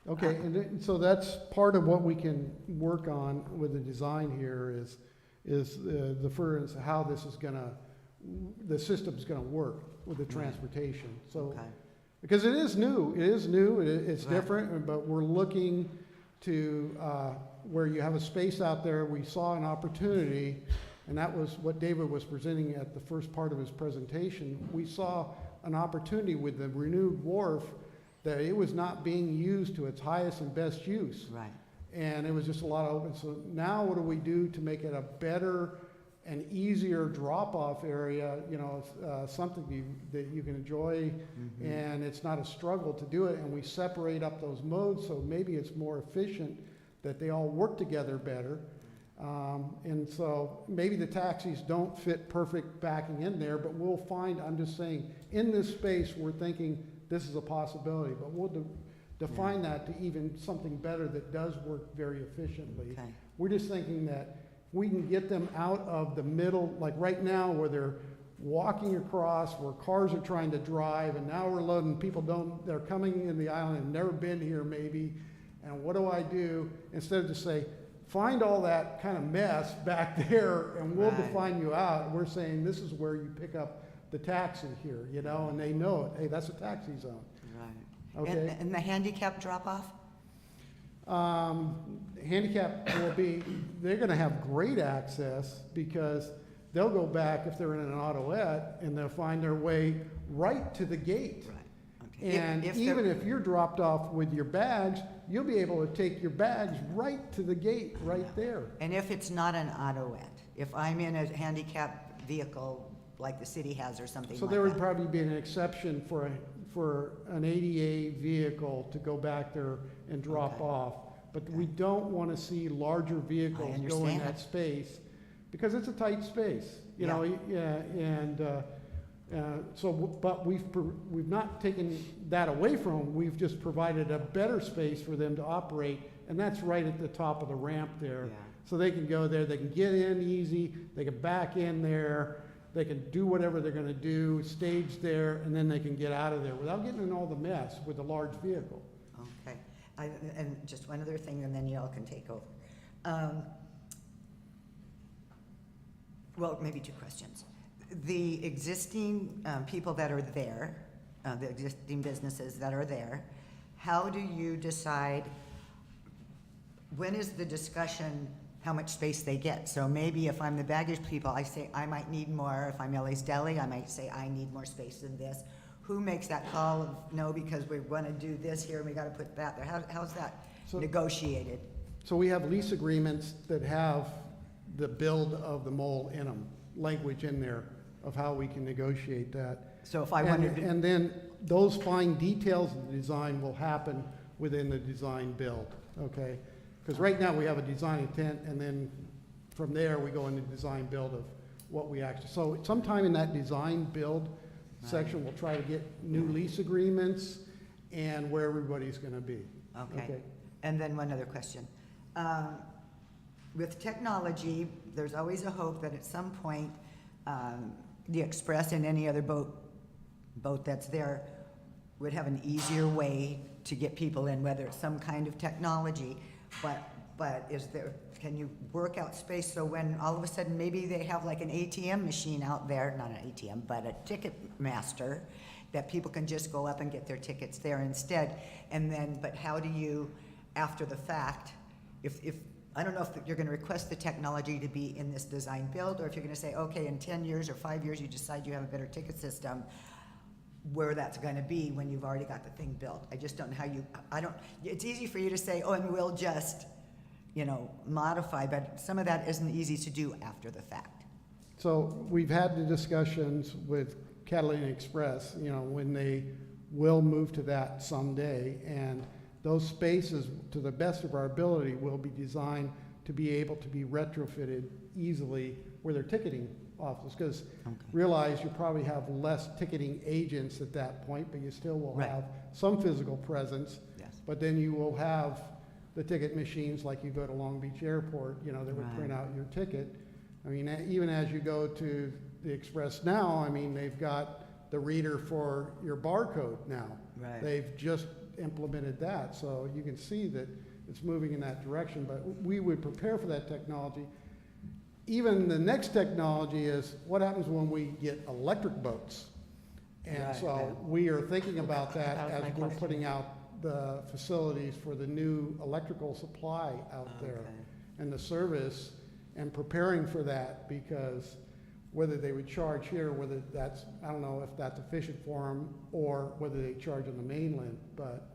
Okay, so that's part of what we can work on with the design here is how this is the system's gonna work with the transportation. So, Okay. because it is new, it's Right. different, but we're looking to, where you have a space out there, we saw an opportunity, and that was what David was presenting at the first part of his presentation. We saw an opportunity with the renewed wharf that it was not being used to its highest and best use. Right. And it was just a lot of open. So now what do we do to make it a better and easier drop-off area, you know, something that you can enjoy, and it's not a struggle to do it, and we separate up those modes, so maybe it's more efficient that they all work together better. And so maybe the taxis don't fit perfect backing in there, but we'll find, I'm just saying, in this space, we're thinking this is a possibility, but we'll define that to even something better that does work very efficiently. Okay. We're just thinking that we can get them out of the middle, like right now where they're walking across, where cars are trying to drive, and now we're loading, they're coming in the island and never been here maybe, and what do I do? Instead of just say, find all that kind of mess back there and we'll Right. define you out, we're saying this is where you pick up the taxi here, you know, and they know it, hey, that's a taxi zone. Right. Okay. And the handicap drop-off? Handicap they're gonna have great access because they'll go back if they're in an autoette and they'll find their way right to the gate. Right. Okay. And If even if you're dropped off with your bags, you'll be able to take your bags right to the gate, right there. And if it's not an autoette, if I'm in a handicap vehicle like the city has or something So like there would that. probably be an exception for an ADA vehicle to go back there and drop Okay. off. But we don't want to see larger vehicles go in understand. that space, because it's a tight space, you know, yeah, and, but we've not taken that away from them, we've just provided a better space for them to operate, and that's right at the top of the ramp there. Yeah. So they can go there, they can get in easy, they can back in there, they can do whatever they're gonna do, stage there, and then they can get out of there without getting in all the mess with a large vehicle. Okay. And just one other thing, and then y'all can take over. Well, maybe two questions. The existing people that are there, the existing businesses that are there, how do you decide, when is the discussion how much space they get? So maybe if I'm the baggage people, I say I might need more. If I'm LA's Deli, I might say I need more space than this. Who makes that call of no, because we want to do this here and we got to put that there? How's that So- negotiated? So we have lease agreements that have the build of the mole in them, language in there of how we can negotiate that. So if I wanted to, And then those fine details of the design will happen within the design build, okay? Because right now we have a design intent, and then from there we go into design build of what we actually, so sometime in that design build section, we'll try to get new lease agreements and where everybody's gonna be. okay. And then one other question. With technology, there's always a hope that at some point, the Express and any other boat that's there would have an easier way to get people in, whether it's some kind of technology. But is there, can you work out space so when all of a sudden maybe they have like an ATM machine out there, not an ATM, but a ticket master, that people can just go up and get their tickets there instead? And then, but how do you, after the fact, if I don't know if you're gonna request the technology to be in this design build, or if you're gonna say, okay, in 10 years or 5 years, you decide you have a better ticket system, where that's gonna be when you've already got the thing built. I just don't know how you, it's easy for you to say, oh, and we'll just, modify, but some of that isn't easy to do after the fact. So we've had the discussions with Catalina Express, when they will move to that someday, and those spaces, to the best of our ability, will be designed to be able to be retrofitted easily with their ticketing office, because realize you probably have less ticketing agents at that point, but you still will Right. have some physical presence. Yes. But then you will have the ticket machines like you go to Long Beach Airport, that would Right. print out your ticket. I mean, even as you go to the Express now, I mean, they've got the reader for your barcode now. Right. They've just implemented that, so you can see that it's moving in that direction, but we would prepare for that technology. Even the next technology is what happens when we get electric boats. And Right, so yeah. we are thinking about that That was as my we're question. putting out the facilities for the new electrical supply out there Okay. and the service, and preparing for that, because whether they would charge here, whether that's, I don't know if that's efficient for them, or whether they charge on the mainland, but,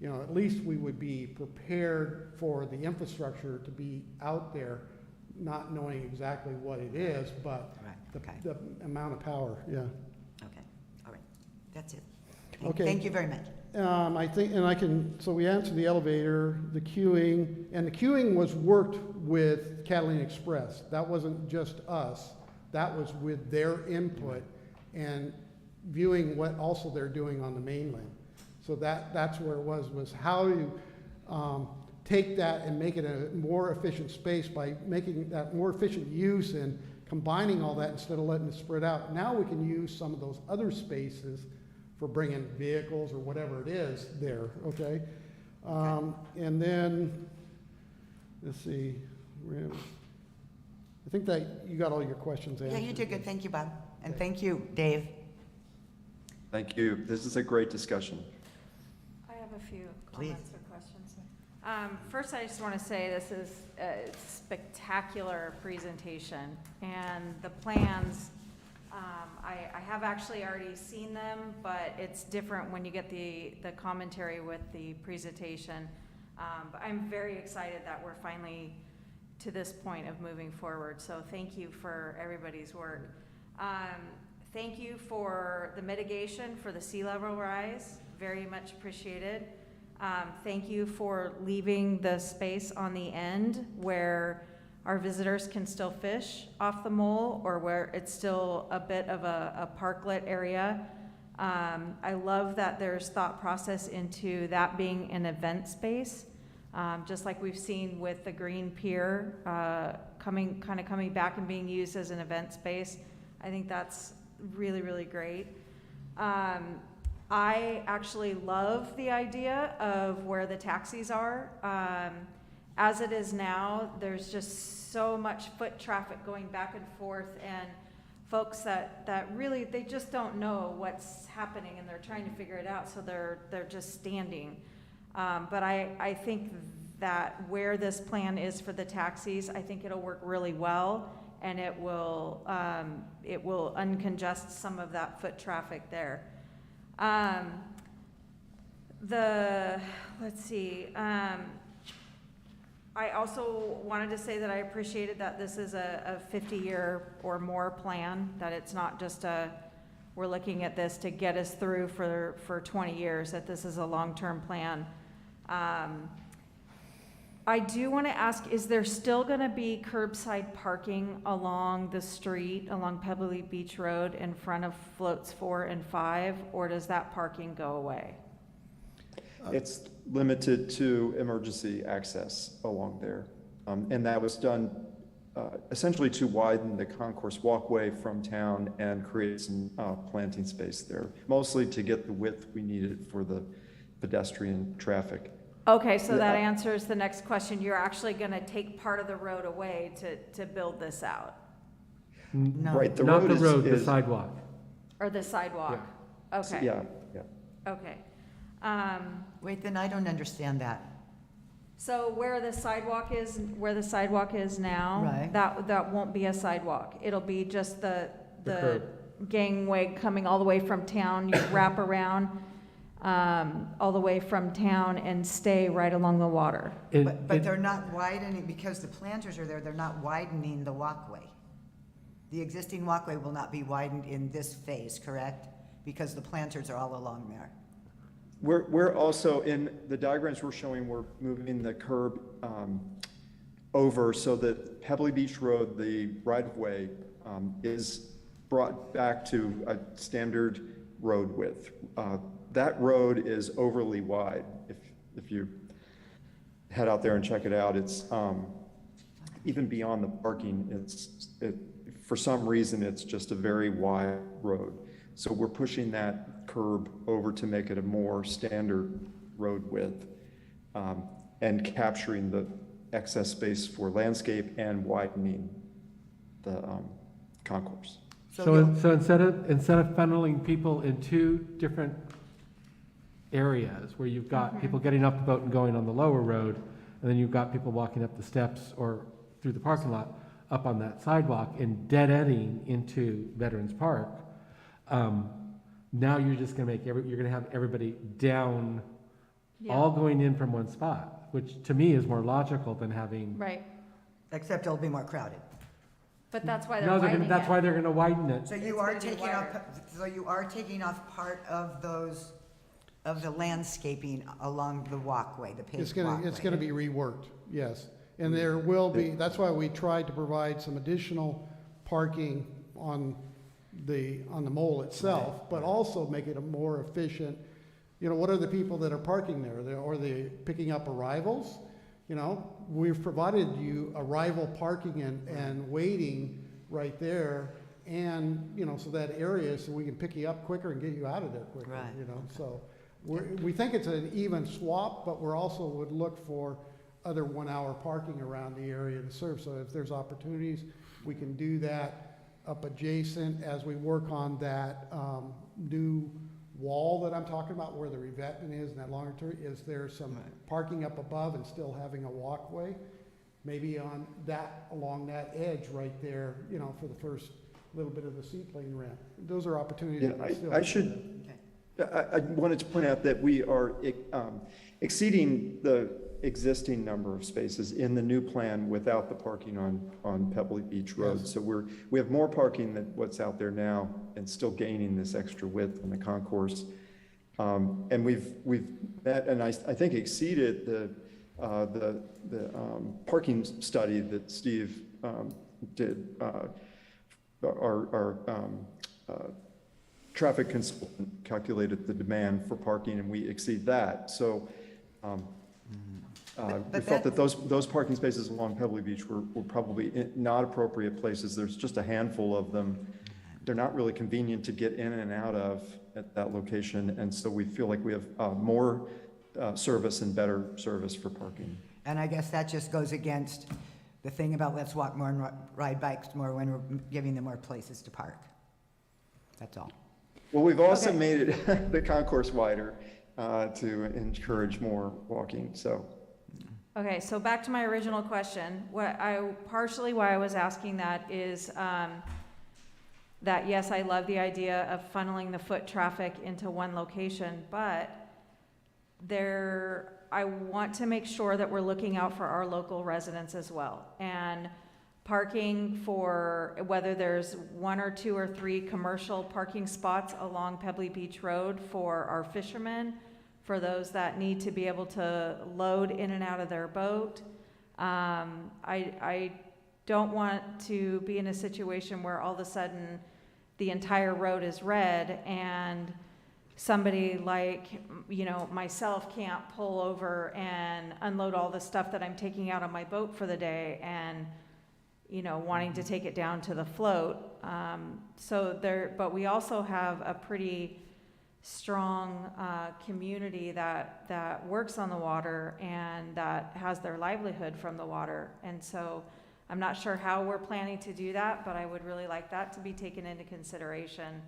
at least we would be prepared for the infrastructure to be out there, not knowing exactly what it is, but Right, the, okay. the amount of power, yeah. Okay, all right, that's it. Okay. Thank you very much. I think, so we answered the elevator, the queuing, and the queuing was worked with Catalina Express. That wasn't just us, that was with their input and viewing what also they're doing on the mainland. So that's where it was how you take that and make it a more efficient space by making that more efficient use and combining all that instead of letting it spread out. Now we can use some of those other spaces for bringing vehicles or whatever it is there, okay? And then, let's see, I think that you got all your questions answered. Yeah, you did good. Thank you, Bob. And thank you, Dave. Thank you. This is a great discussion. I have a few Please. comments or questions. First, I just want to say this is a spectacular presentation, and the plans, I have actually already seen them, but it's different when you get the commentary with the presentation. But I'm very excited that we're finally to this point of moving forward, so thank you for everybody's work. Thank you for the mitigation for the sea level rise, very much appreciated. Thank you for leaving the space on the end where our visitors can still fish off the mole, or where it's still a bit of a parklet area. I love that there's thought process into that being an event space, just like we've seen with the Green Pier coming back and being used as an event space. I think that's really, really great. I actually love the idea of where the taxis are. As it is now, there's just so much foot traffic going back and forth, and folks that really, they just don't know what's happening, and they're trying to figure it out, so they're just standing. But I think that where this plan is for the taxis, I think it'll work really well, and it will uncongest some of that foot traffic there. Let's see. I also wanted to say that I appreciated that this is a 50-year or more plan, that it's not just we're looking at this to get us through for 20 years, that this is a long-term plan. I do want to ask, is there still going to be curbside parking along the street, along Pebbly Beach Road in front of floats 4 and 5, or does that parking go away? It's limited to emergency access along there. And that was done essentially to widen the concourse walkway from town and create some planting space there, mostly to get the width we needed for the pedestrian traffic. Okay, so that answers the next question. You're actually going to take part of the road away to build this out? No. Right, Not the road, the is sidewalk. Or the sidewalk? Okay. Yeah. Okay. Wait, then I don't understand that. So where the sidewalk is now, Right. that won't be a sidewalk. It'll be just the curb. gangway coming all the way from town. You wrap around all the way from town and stay right along the water. But they're not widening, because the planters are there, they're not widening the walkway. The existing walkway will not be widened in this phase, correct? Because the planters are all along there. We're also, in the diagrams we're showing, we're moving the curb over so that Pebbly Beach Road, the right-of-way, is brought back to a standard road width. That road is overly wide. If you head out there and check it out, it's even beyond the parking, for some reason, it's just a very wide road. So we're pushing that curb over to make it a more standard road width, and capturing the excess space for landscape and widening the concourse. So instead of funneling people in two different areas where you've got people getting off the boat and going on the lower road, and then you've got people walking up the steps or through the parking lot up on that sidewalk and dead-ending into Veterans Park, now you're just going to make you're going to have everybody down, all going in from one spot, which to me is more logical than having. Right. Except it'll be more crowded. But that's why they're No, widening that's it. why they're going to widen it. So It's you are gonna be taking off, wider. so you are taking off part of those, of the landscaping along the walkway, the paved walkway. It's gonna be reworked, yes. And there will be, that's why we tried to provide some additional parking on the mole itself, but also make it a more efficient, what are the people that are parking there? Are they picking up arrivals? We've provided you arrival parking and waiting right there, and, so that area, so we can pick you up quicker and get you out of there quicker, Right. So we think it's an even swap, but we're also would look for other 1 hour parking around the area to serve. So if there's opportunities, we can do that up adjacent as we work on that new wall that I'm talking about where the revetment is and that longer term. Is there some parking up above and still having a walkway? Maybe on that, along that edge right there, for the first little bit of the seaplane ramp. Those are opportunities. Yeah, that we still I wanted to point out that we are exceeding the existing number of spaces in the new plan without the parking on Pebbly Beach Road. Yes. So we have more parking than what's out there now and still gaining this extra width in the concourse. And we've met and I think exceeded the parking study that Steve did. Our traffic consultant calculated the demand for parking, and we exceed that. So we felt that those parking spaces along Pebbley Beach were probably not appropriate places. There's just a handful of them. They're not really convenient to get in and out of at that location, and so we feel like we have more service and better service for parking. And I guess that just goes against the thing about let's walk more and ride bikes more when we're giving them more places to park. That's all. Well, we've also Okay. made it the concourse wider to encourage more walking, so. Okay, so back to my original question. Partially why I was asking that is that yes, I love the idea of funneling the foot traffic into one location, but I want to make sure that we're looking out for our local residents as well. And parking for, whether there's 1 or 2 or 3 commercial parking spots along Pebbley Beach Road for our fishermen, for those that need to be able to load in and out of their boat. I don't want to be in a situation where all of a sudden the entire road is red and somebody like, myself can't pull over and unload all the stuff that I'm taking out on my boat for the day and, wanting to take it down to the float. But we also have a pretty strong community that works on the water and that has their livelihood from the water. And so I'm not sure how we're planning to do that, but I would really like that to be taken into consideration.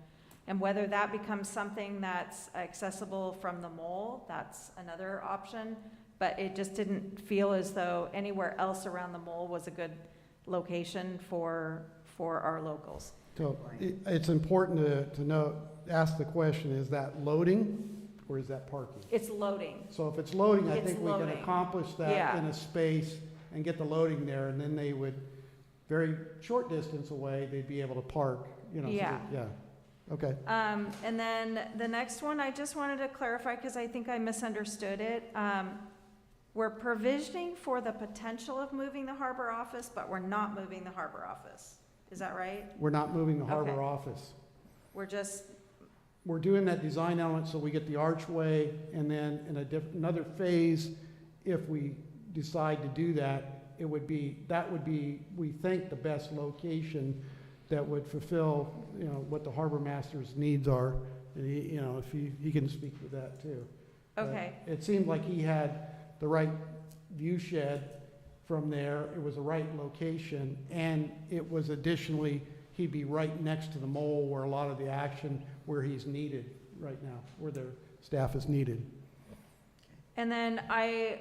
And whether that becomes something that's accessible from the mole, that's another option. But it just didn't feel as though anywhere else around the mole was a good location for our locals. So it's important to ask the question, is that loading or is that parking? It's loading. So if it's loading, I It's think we can loading. accomplish that Yeah. in a space and get the loading there, and then they would, very short distance away, they'd be able to park, so Yeah. yeah, okay. And then the next one, I just wanted to clarify because I think I misunderstood it. We're provisioning for the potential of moving the harbor office, but we're not moving the harbor office. Is that right? We're not moving the harbor Okay. office. We're Doing that design element so we get the archway, and then in another phase, if we decide to do that, that would be, we think, the best location that would fulfill, what the harbor master's needs are. And if he can speak to that too. But Okay. it seemed like he had the right view shed from there. It was the right location, and it was additionally, he'd be right next to the mole where a lot of the action, where he's needed right now, where the staff is needed. And then I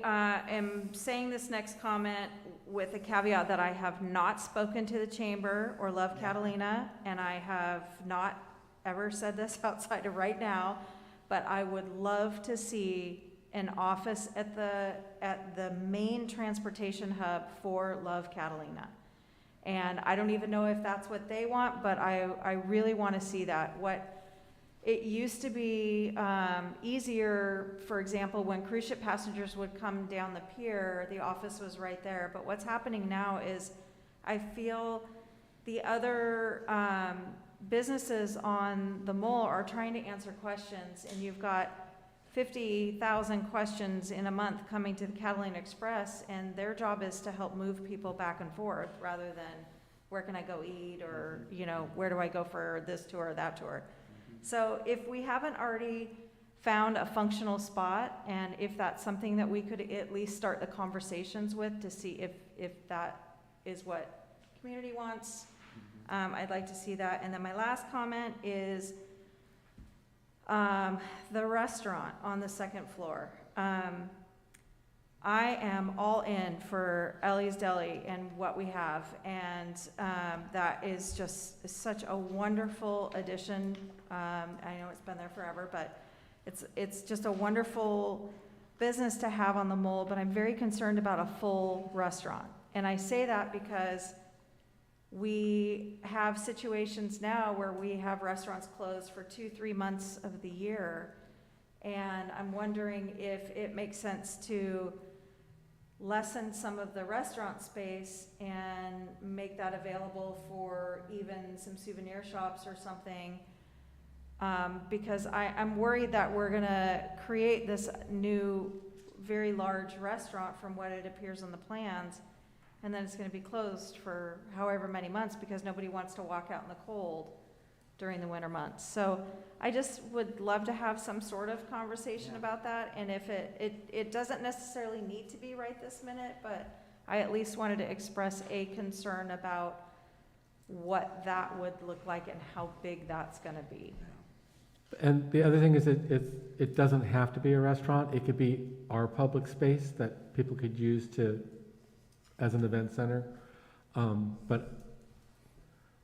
am saying this next comment with a caveat that I have not spoken to the chamber or Love Catalina, and I have not ever said this outside of right now, but I would love to see an office at the main transportation hub for Love Catalina. And I don't even know if that's what they want, but I really want to see that. It used to be easier, for example, when cruise ship passengers would come down the pier, the office was right there. But what's happening now is I feel the other businesses on the mole are trying to answer questions, and you've got 50,000 questions in a month coming to the Catalina Express, and their job is to help move people back and forth rather than where can I go eat or, where do I go for this tour or that tour. So if we haven't already found a functional spot, and if that's something that we could at least start the conversations with to see if that is what the community wants, I'd like to see that. And then my last comment is the restaurant on the second floor. I am all in for Ellie's Deli and what we have, and that is just such a wonderful addition. I know it's been there forever, but it's just a wonderful business to have on the mole, but I'm very concerned about a full restaurant. And I say that because we have situations now where we have restaurants closed for 2-3 months of the year, And I'm wondering if it makes sense to lessen some of the restaurant space and make that available for even some souvenir shops or something. Because I'm worried that we're gonna create this new, very large restaurant from what it appears on the plans, and then it's gonna be closed for however many months because nobody wants to walk out in the cold during the winter months. So I just would love to have some sort of conversation about that, and if it doesn't necessarily need to be right this minute, but I at least wanted to express a concern about what that would look like and how big that's gonna be. And the other thing is it doesn't have to be a restaurant. It could be our public space that people could use as an event center. But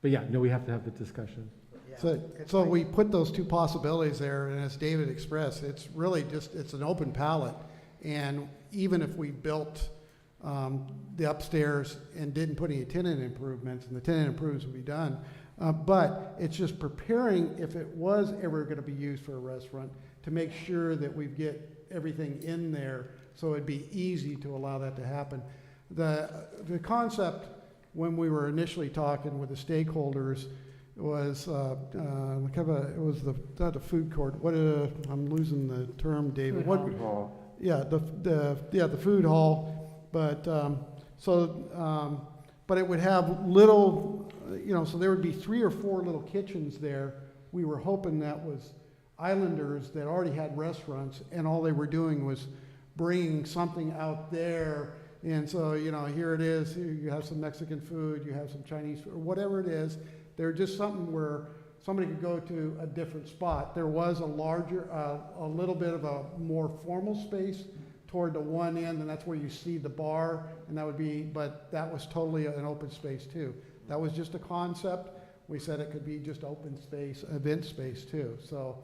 yeah, no, we have to have the discussion. So we put those two possibilities there, and as David expressed, it's really just, it's an open palette. And even if we built the upstairs and didn't put any tenant improvements, and the tenant improvements would be done, but it's just preparing, if it was ever going to be used for a restaurant, to make sure that we get everything in there so it'd be easy to allow that to happen. The concept, when we were initially talking with the stakeholders, was it was not a food court. I'm losing the term, David. Food hall. Yeah, the food hall. But but it would have little, so there would be 3 or 4 little kitchens there. We were hoping that was islanders that already had restaurants, and all they were doing was bringing something out there. And so, here it is. Here you have some Mexican food, you have some Chinese food, or whatever it is. They're just something where somebody could go to a different spot. There was a larger, a little bit of a more formal space toward the one end, and that's where you see the bar, and that would be, but that was totally an open space too. That was just a concept. We said it could be just open space, event space too. So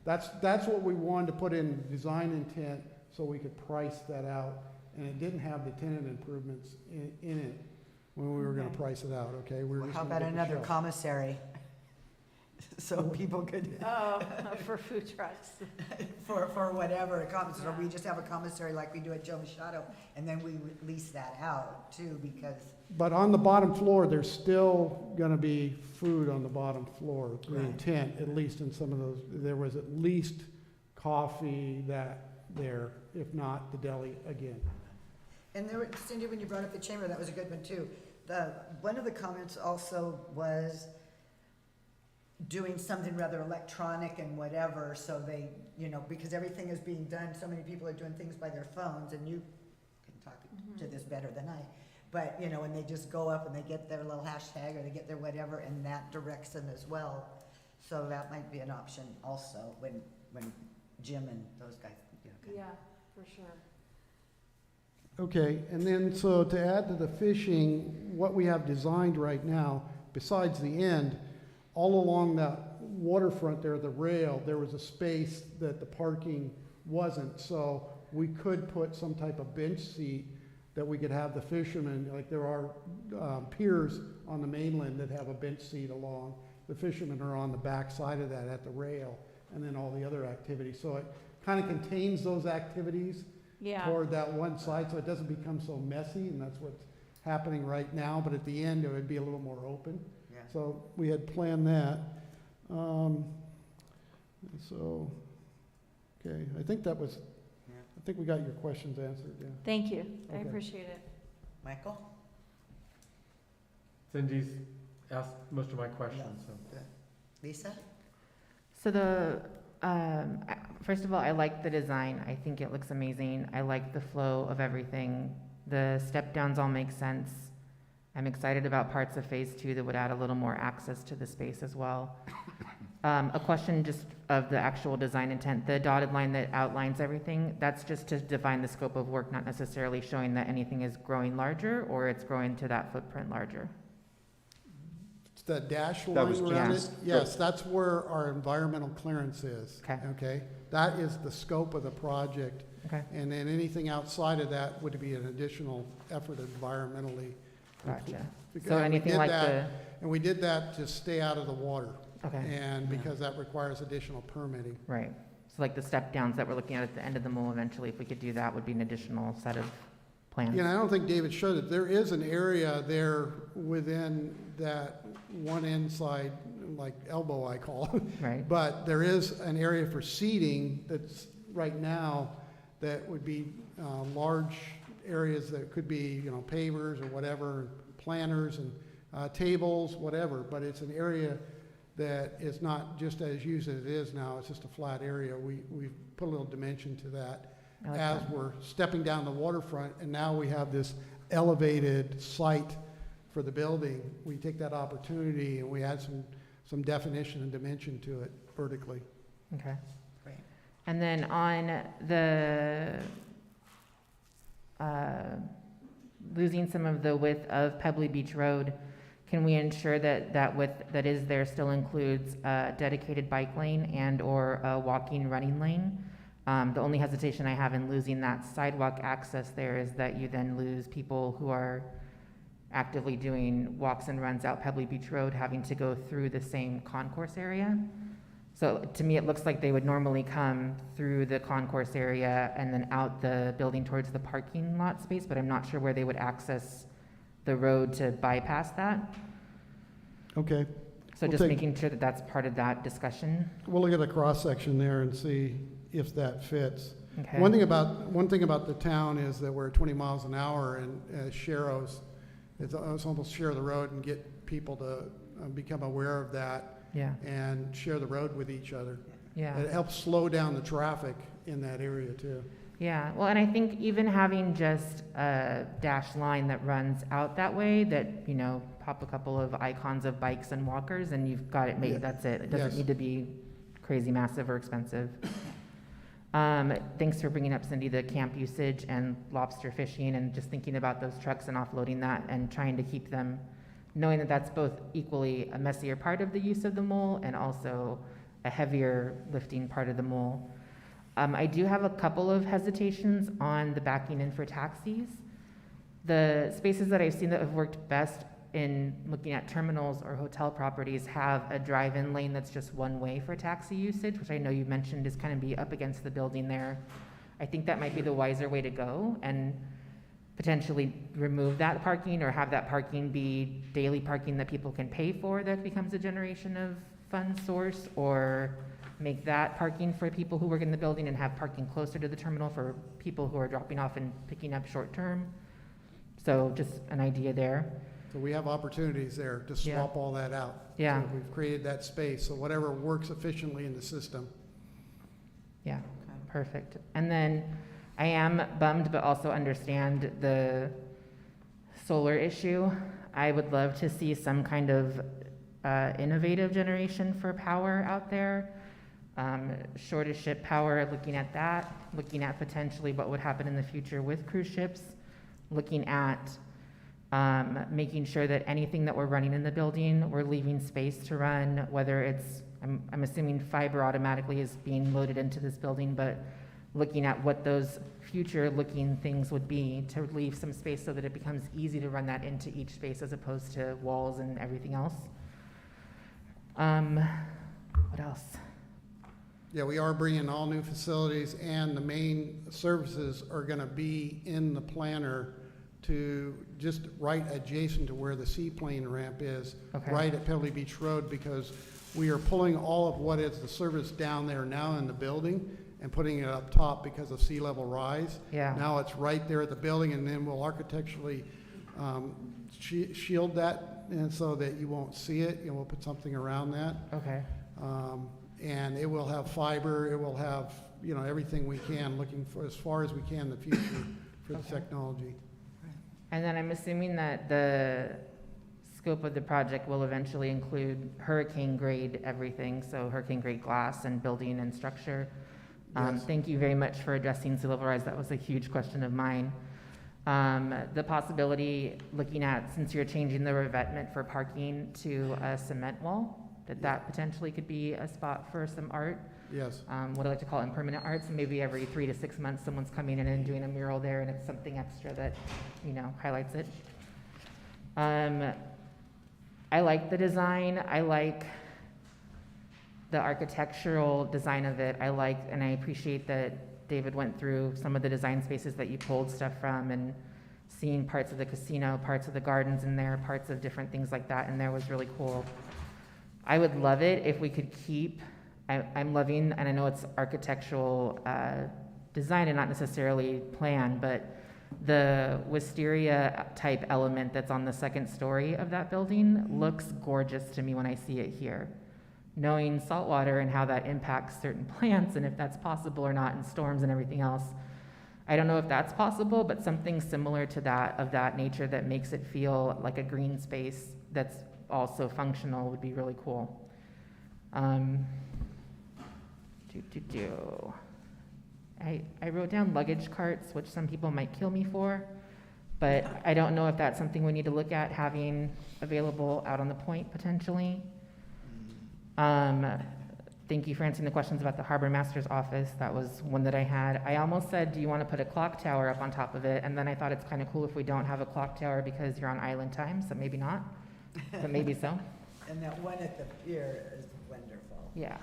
that's what we wanted to put in design intent so we could price that out, and it didn't have the tenant improvements in it when we were going to price it out, okay? We were just How gonna about get the another shelf. commissary? So people could, Oh, for food trucks. for whatever, a commissary, or we just have a commissary like we do at Joe Machado, and then we lease that out too, because, But on the bottom floor, there's still gonna be food on the bottom floor. The Right. intent, at least in some of those, there was at least coffee there, if not the deli again. and there, Cindy, when you brought up the chamber, that was a good one too. One of the comments also was doing something rather electronic and whatever, so they, because everything is being done, so many people are doing things by their phones, and you can talk to this better than I, but, and they just go up and they get their little hashtag, or they get their whatever, and that directs them as well. So that might be an option also, when Jim and those guys, kind of- Yeah, for sure. Okay, and then, so to add to the fishing, what we have designed right now, besides the end, all along that waterfront there, the rail, there was a space that the parking wasn't, so we could put some type of bench seat that we could have the fishermen, like there are piers on the mainland that have a bench seat along. The fishermen are on the back side of that at the rail, and then all the other activities. So it kind of contains those activities Yeah. toward that one side, so it doesn't become so messy, and that's what's happening right now, but at the end, it would be a little more open. yeah. So we had planned that. Okay, I think that was, Yeah. I think we got your questions answered, yeah. Thank you. I Okay. appreciate it. Michael? Cindy's asked most of my questions, so. Good. Lisa? So first of all, I like the design. I think it looks amazing. I like the flow of everything. The step downs all make sense. I'm excited about parts of phase 2 that would add a little more access to the space as well. A question just of the actual design intent, the dotted line that outlines everything, that's just to define the scope of work, not necessarily showing that anything is growing larger or it's growing to that footprint larger. It's the dash That line was around it. just- Yes, that's where our environmental clearance is. Okay. Okay? That is the scope of the project. Okay, And then anything outside of that would be an additional effort environmentally. gotcha. Because So we anything did like that- And we did that to stay out of the water. okay, And because that requires additional permitting. right. So like the step downs that we're looking at the end of the mole eventually, if we could do that, would be an additional set of plans. Yeah, and I don't think David showed it. There is an area there within that one inside, like elbow I call it. Right. But there is an area for seating that's right now that would be large areas that could be, pavers or whatever, planters and tables, whatever. But it's an area that is not just as used as it is now. It's just a flat area. We've put a little dimension to that I like as that. we're stepping down the waterfront, and now we have this elevated site for the building. We take that opportunity and we add some definition and dimension to it vertically. Okay. Great. And then on the, losing some of the width of Pebbly Beach Road, can we ensure that that width that is there still includes a dedicated bike lane and/or a walking, running lane? The only hesitation I have in losing that sidewalk access there is that you then lose people who are actively doing walks and runs out Pebbly Beach Road, having to go through the same concourse area. So to me, it looks like they would normally come through the concourse area and then out the building towards the parking lot space, but I'm not sure where they would access the road to bypass that. Okay. So We'll just take- making sure that that's part of that discussion. We'll look at the cross-section there and see if that fits. Okay. One thing about the town is that we're at 20 miles an hour, and as Sharrows, it's almost share the road and get people to become aware of that Yeah, and share the road with each other. yeah. It helps slow down the traffic in that area too. Yeah, well, and I think even having just a dash line that runs out that way, that, pop a couple of icons of bikes and walkers, and you've got it Yeah. made, that's it. It doesn't Yes. need to be crazy massive or expensive. Thanks for bringing up, Cindy, the camp usage and lobster fishing, and just thinking about those trucks and offloading that and trying to keep them, knowing that that's both equally a messier part of the use of the mole and also a heavier lifting part of the mole. I do have a couple of hesitations on the backing in for taxis. The spaces that I've seen that have worked best in looking at terminals or hotel properties have a drive-in lane that's just one way for taxi usage, which I know you mentioned is kind of be up against the building there. I think that might be the wiser way to go, and potentially remove that parking or have that parking be daily parking that people can pay for that becomes a generation of fund source, or make that parking for people who work in the building and have parking closer to the terminal for people who are dropping off and picking up short term. So just an idea there. So we have opportunities there to Yeah. swap all that out. Yeah. So we've created that space, so whatever works efficiently in the system. Yeah, perfect. And then I am bummed, but also understand the solar issue. I would love to see some kind of innovative generation for power out there. Shortest ship power, looking at that, looking at potentially what would happen in the future with cruise ships, looking at making sure that anything that we're running in the building, we're leaving space to run, whether it's, I'm assuming fiber automatically is being loaded into this building, but looking at what those future-looking things would be to leave some space so that it becomes easy to run that into each space as opposed to walls and everything else. What else? Yeah, we are bringing all new facilities, and the main services are gonna be in the planner to just right adjacent to where the seaplane ramp is, Okay. right at Pebbly Beach Road, because we are pulling all of what is the service down there now in the building and putting it up top because of sea level rise. Yeah. Now it's right there at the building, and then we'll architecturally shield that, and so that you won't see it, and we'll put something around that. Okay. And it will have fiber, it will have, everything we can, looking for, as far as we can in the future for the Okay. technology. And then I'm assuming that the scope of the project will eventually include hurricane grade everything, so hurricane grade glass and building and structure. Yes. Thank you very much for addressing sea level rise. That was a huge question of mine. The possibility, looking at, since you're changing the revetment for parking to a cement wall, that potentially could be a spot for some art. Yes, What I like to call impermanent art, so maybe every 3 to 6 months, someone's coming in and doing a mural there, and it's something extra that, highlights it. I like the design. I like the architectural design of it, I like, and I appreciate that David went through some of the design spaces that you pulled stuff from, and seeing parts of the casino, parts of the gardens in there, parts of different things like that in there was really cool. I would love it if we could keep, I'm loving, and I know it's architectural design and not necessarily plan, but the wisteria type element that's on the second story of that building looks gorgeous to me when I see it here. Knowing saltwater and how that impacts certain plants and if that's possible or not in storms and everything else, I don't know if that's possible, but something similar to that, of that nature, that makes it feel like a green space that's also functional would be really cool. I wrote down luggage carts, which some people might kill me for, but I don't know if that's something we need to look at having available out on the point potentially. Thank you for answering the questions about the harbor master's office. That was one that I had. I almost said, do you want to put a clock tower up on top of it? And then I thought it's kind of cool if we don't have a clock tower because you're on island time, so maybe not, but maybe so. And that one at the pier is wonderful. Yeah.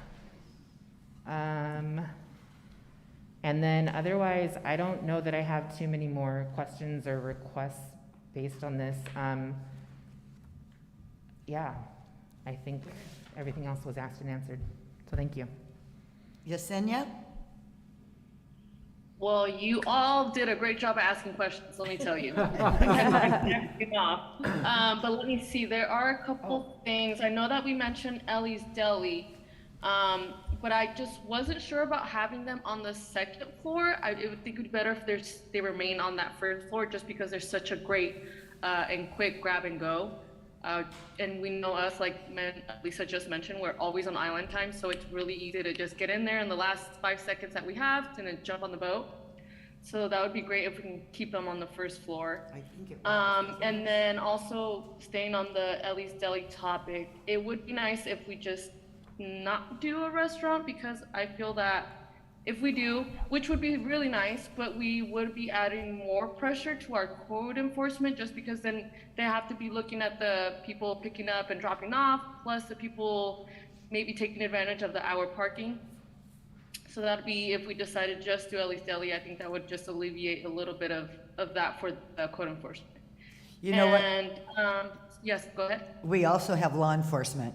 And then otherwise, I don't know that I have too many more questions or requests based on this. Yeah, I think everything else was asked and answered. So thank you. Yesenia? Well, you all did a great job of asking questions, let me tell you. But let me see, there are a couple things. I know that we mentioned Ellie's Deli, but I just wasn't sure about having them on the second floor. I would think it would be better if they remain on that first floor, just because there's such a great and quick grab and go. And we know us, like Lisa just mentioned, we're always on island time, so it's really easy to just get in there in the last 5 seconds that we have and then jump on the boat. So that would be great if we can keep them on the first floor. I think it was. And then also staying on the Ellie's Deli topic, it would be nice if we just not do a restaurant, because I feel that if we do, which would be really nice, but we would be adding more pressure to our code enforcement, just because then they have to be looking at the people picking up and dropping off, plus the people maybe taking advantage of the hour parking. So that'd be, if we decided just to Ellie's Deli, I think that would just alleviate a little bit of that for the code enforcement. You know what? And, yes, go ahead. We also have law enforcement.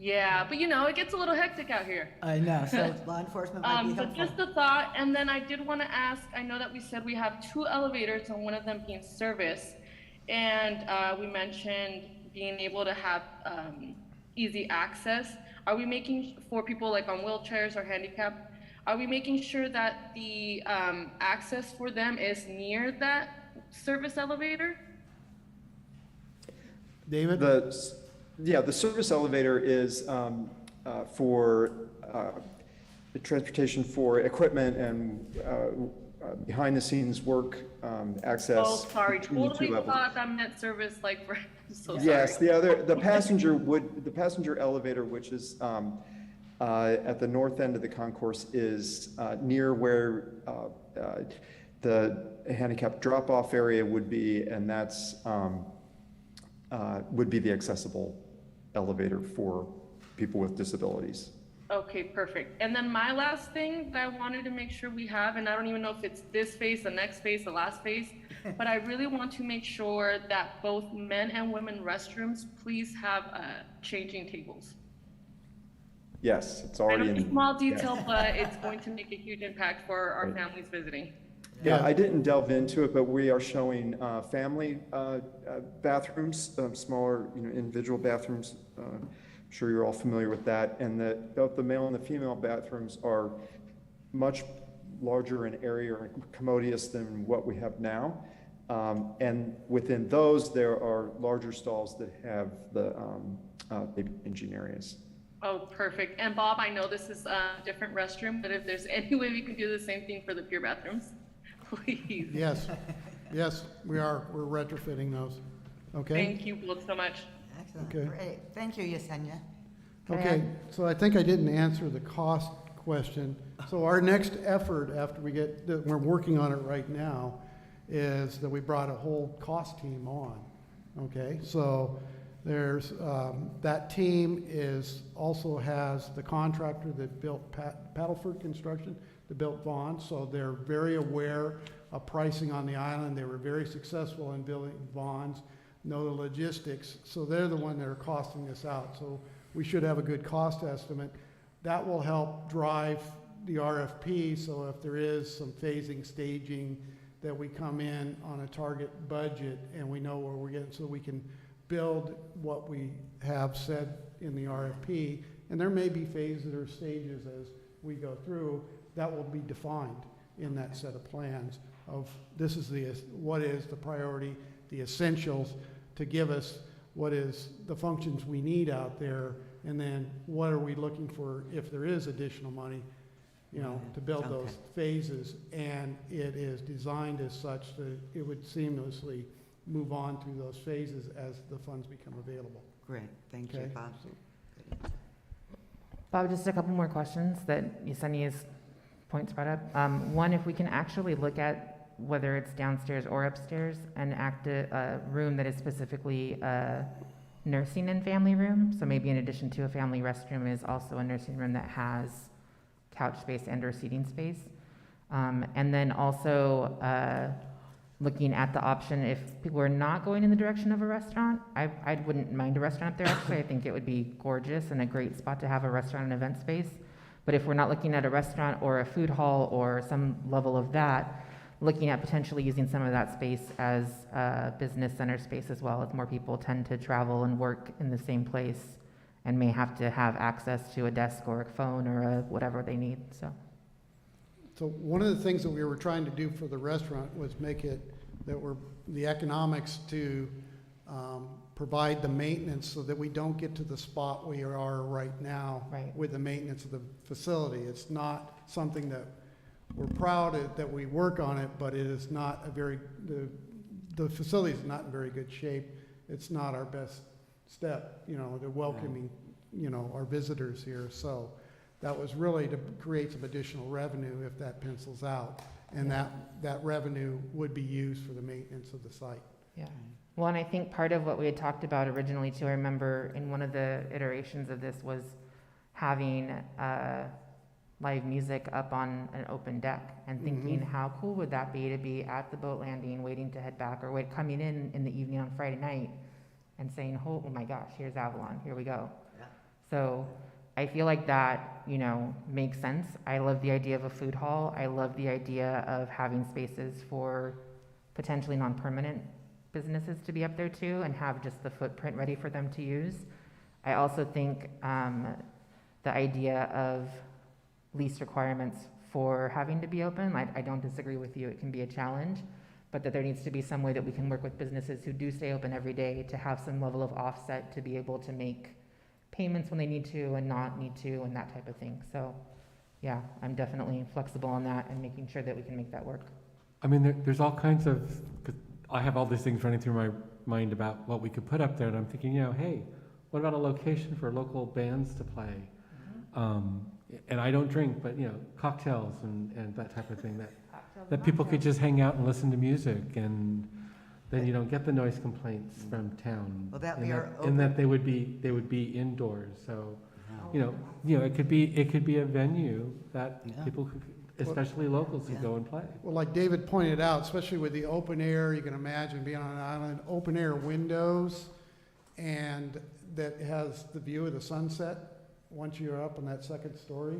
Yeah, but it gets a little hectic out here. I know, so law enforcement might be So helpful. just a thought, and then I did want to ask, I know that we said we have 2 elevators and one of them being service, and we mentioned being able to have easy access. Are we making, for people like on wheelchairs or handicapped, are we making sure that the access for them is near that service elevator? David? The service elevator is for the transportation for equipment and behind-the-scenes work, access. Oh, sorry, between the two totally levels. thought that meant service, like, I'm so sorry. Yes, the passenger elevator, which is at the north end of the concourse, is near where the handicap drop-off area would be, and that's would be the accessible elevator for people with disabilities. Okay, perfect. And then my last thing that I wanted to make sure we have, and I don't even know if it's this phase, the next phase, the last phase, but I really want to make sure that both men and women restrooms please have changing tables. Yes, it's I know already it's a in. small detail, but it's going to make a huge impact for our Right. families visiting. Yeah, I didn't delve into it, but we are showing family bathrooms, smaller, individual bathrooms. I'm sure you're all familiar with that. And both the male and the female bathrooms are much larger in area and commodious than what we have now. And within those, there are larger stalls that have the baby changing areas. Oh, perfect. And Bob, I know this is a different restroom, but if there's any way we can do the same thing for the pier bathrooms, please. Yes, we are. We're retrofitting those. Okay? Thank you both so much. Excellent, Okay. great. Thank you, Yesenia. Okay, so I think I didn't answer the cost question. So our next effort after we're working on it right now, is that we brought a whole cost team on. Okay, so There's, that team also has the contractor that built Paddleford Construction, that built Vaughn, so they're very aware of pricing on the island. They were very successful in building Vaughn's, know the logistics, so they're the one that are costing this out. So we should have a good cost estimate. That will help drive the RFP, so if there is some phasing, staging, that we come in on a target budget and we know where we're getting, so we can build what we have said in the RFP. And there may be phases or stages as we go through that will be defined in that set of plans of this is what is the priority, the essentials to give us what is the functions we need out there, and then what are we looking for if there is additional money, you know, to build those phases. And it is designed as such that it would seamlessly move on through those phases as the funds become available. Great, thank you, Okay. Bob. Bob, just a couple more questions that Yesenia's points brought up. One, if we can actually look at whether it's downstairs or upstairs and act a room that is specifically a nursing and family room. So maybe in addition to a family restroom is also a nursing room that has couch space and or seating space. And then also looking at the option if people are not going in the direction of a restaurant. I wouldn't mind a restaurant up there actually. I think it would be gorgeous and a great spot to have a restaurant and event space. But if we're not looking at a restaurant or a food hall or some level of that, looking at potentially using some of that space as a business center space as well, as more people tend to travel and work in the same place and may have to have access to a desk or a phone or a whatever they need, so. So one of the things that we were trying to do for the restaurant was make it that we're the economics to provide the maintenance so that we don't get to the spot we are right now with the maintenance of the facility. It's not something that we're proud that we work on it, but it is not a very, the facility is not in very good shape. It's not our best step, you know, to welcoming, you know, our visitors here. So that was really to create some additional revenue if that pencils out. And that revenue would be used for the maintenance of the site. Yeah. Well, and I think part of what we had talked about originally too, I remember in one of the iterations of this was having live music up on an open deck and thinking how cool would that be to be at the boat landing waiting to head back or coming in the evening on Friday night and saying, oh my gosh, here's Avalon, here we go. Yeah. So I feel like that, you know, makes sense. I love the idea of a food hall. I love the idea of having spaces for potentially non-permanent businesses to be up there too and have just the footprint ready for them to use. I also think the idea of lease requirements for having to be open, I don't disagree with you, it can be a challenge, but that there needs to be some way that we can work with businesses who do stay open every day to have some level of offset to be able to make payments when they need to and not need to and that type of thing. So yeah, I'm definitely flexible on that and making sure that we can make that work. I mean, there's all kinds of, 'cause I have all these things running through my mind about what we could put up there, and I'm thinking, you know, hey, what about a location for local bands to play? And I don't drink, but, you know, cocktails and that type of thing, that people could just hang out and listen to music, and then you don't get the noise complaints from town. Will that in be our in that they would be indoors, so, you know, it could be a venue that people could, especially locals, could go and play. Well, like David pointed out, especially with the open air, you can imagine being on an island, open air windows, and that has the view of the sunset once you're up on that second story.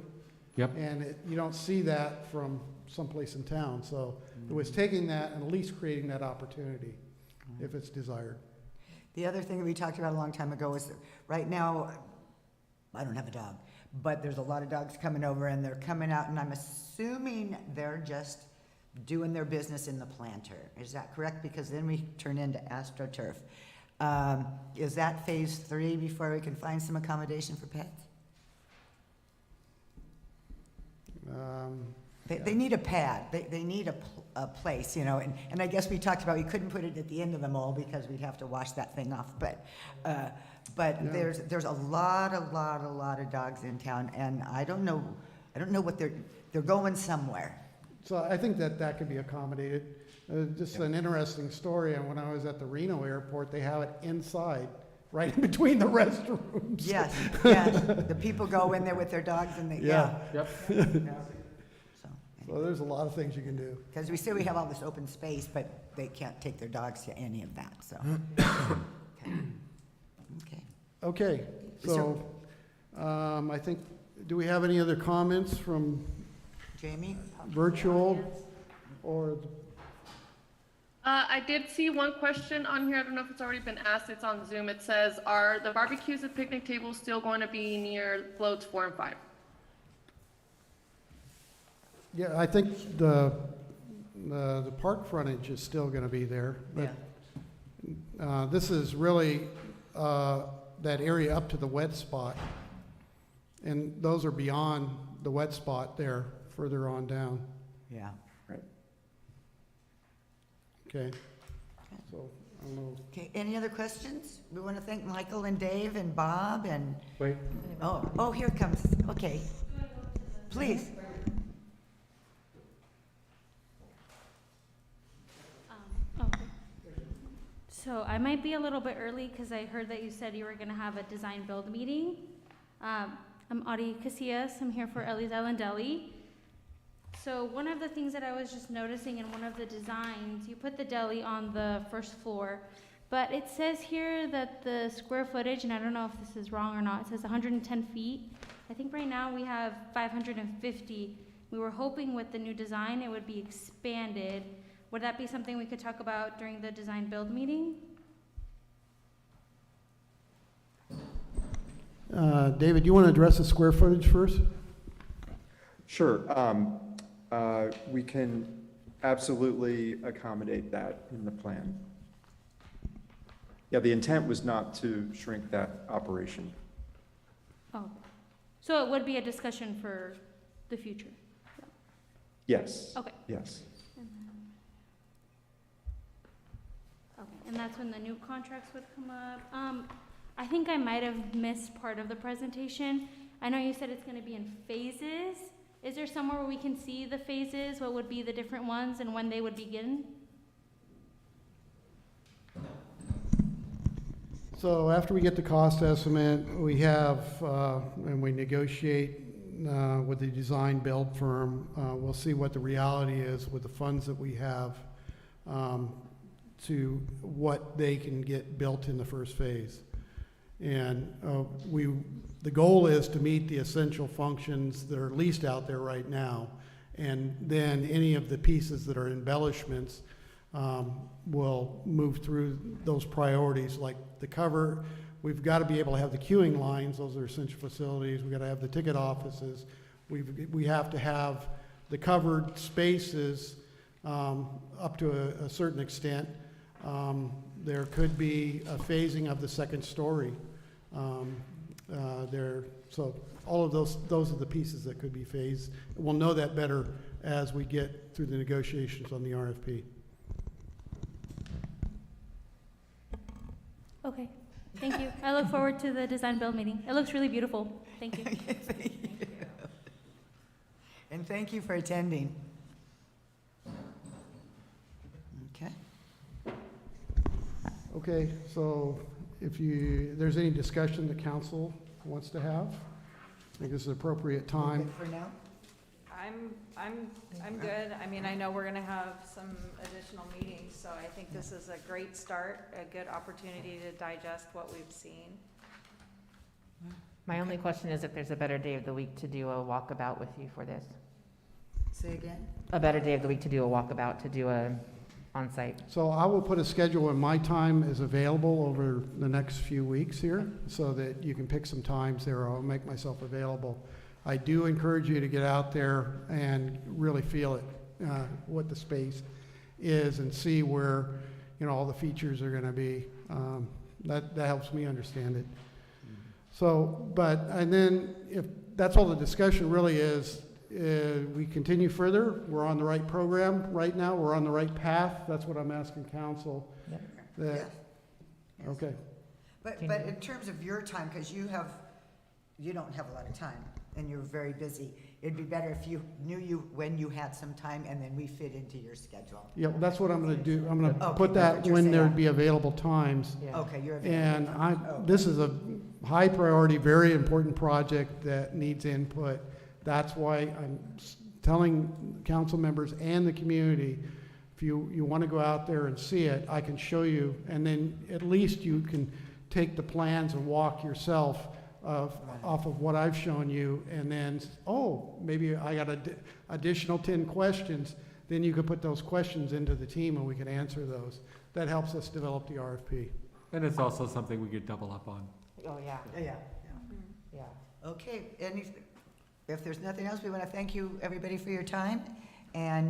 Yep. And you don't see that from someplace in town. So it was taking that and at least creating that opportunity if it's desired. The other thing that we talked about a long time ago is that right now, I don't have a dog, but there's a lot of dogs coming over and they're coming out and I'm assuming they're just doing their business in the planter. Is that correct? Because then we turn into AstroTurf. Is that phase 3 before we can find some accommodation for pets? They need a pad. They need a place, you know, and I guess we talked about we couldn't put it at the end of the mall because we'd have to wash that thing off. But there's a lot of dogs in town, and I don't know what they're going somewhere. So I think that could be accommodated. Just an interesting story, and when I was at the Reno airport, they have it inside right in between the restrooms. Yes, yes. The people go in there with their dogs and they, yeah. Yeah. Yep. So there's a lot of things you can do. Because we say we have all this open space, but they can't take their dogs to any of that, so. Okay. Okay, so, I think, do we have any other comments from Jamie? virtual or? I did see one question on here. I don't know if it's already been asked. It's on Zoom. It says, are the barbecues and picnic tables still going to be near floats 4 and 5? Yeah, I think the park frontage is still gonna be there, but, this is really, that area up to the wet spot. And those are beyond the wet spot there, further on down, Yeah. Right. okay? So, I don't know. Okay, any other questions? We want to thank Michael and Dave and Bob and, Wait, oh, here it comes. Okay. Please. Okay. So I might be a little bit early because I heard that you said you were going to have a design build meeting. I'm Audie Casillas. I'm here for Ellie's Island Deli. So one of the things that I was just noticing in one of the designs, you put the deli on the first floor, but it says here that the square footage, and I don't know if this is wrong or not, it says 110 feet. I think right now we have 550. We were hoping with the new design it would be expanded. Would that be something we could talk about during the design build meeting? David, you want to address the square footage first? Sure. We can absolutely accommodate that in the plan. Yeah, the intent was not to shrink that operation. Oh, so it would be a discussion for the future? Yes. Okay. Yes. Okay, and that's when the new contracts would come up. I think I might have missed part of the presentation. I know you said it's gonna be in phases. Is there somewhere where we can see the phases, what would be the different ones and when they would begin? So after we get the cost estimate, we have, and we negotiate with the design build firm, we'll see what the reality is with the funds that we have to what they can get built in the first phase. And the goal is to meet the essential functions that are leased out there right now. And then any of the pieces that are embellishments will move through those priorities, like the cover. We've got to be able to have the queuing lines. Those are essential facilities. We've got to have the ticket offices. We have to have the covered spaces up to a certain extent. There could be a phasing of the second story. So all of those are the pieces that could be phased. We'll know that better as we get through the negotiations on the RFP. Okay, thank you. I look forward to the design build meeting. It looks really beautiful. Thank you. Thank you. And thank you for attending. Okay. Okay, so if there's any discussion the council wants to have, I think this is an appropriate time. Good for now? I'm good. I mean, I know we're gonna have some additional meetings, so I think this is a great start, a good opportunity to digest what we've seen. My only question is if there's a better day of the week to do a walkabout with you for this. Say again? A better day of the week to do a walkabout, to do a on-site. So I will put a schedule when my time is available over the next few weeks here, so that you can pick some times there. I'll make myself available. I do encourage you to get out there and really feel it, what the space is, and see where, all the features are gonna be. That helps me understand it. So, and then if that's all the discussion really is, we continue further. We're on the right program right now. We're on the right path. That's what I'm asking council. Yep. Yes. Okay. But in terms of your time, because you don't have a lot of time and you're very busy, it'd be better if you knew when you had some time, and then we fit into your schedule. Yeah, well, that's what I'm gonna do. I'm gonna Okay, put that's that what you're when saying. there'd be available times. Yeah. Okay, you're available. And Oh. this is a high priority, very important project that needs input. That's why I'm telling council members and the community, if you want to go out there and see it, I can show you, and then at least you can take the plans and walk yourself off of what I've shown you, and then, oh, maybe I got additional 10 questions, then you could put those questions into the team and we could answer those. That helps us develop the RFP. And it's also something we could double up on. Oh, yeah, Yeah. yeah. Okay, if there's nothing else, we want to thank you, everybody, for your time, and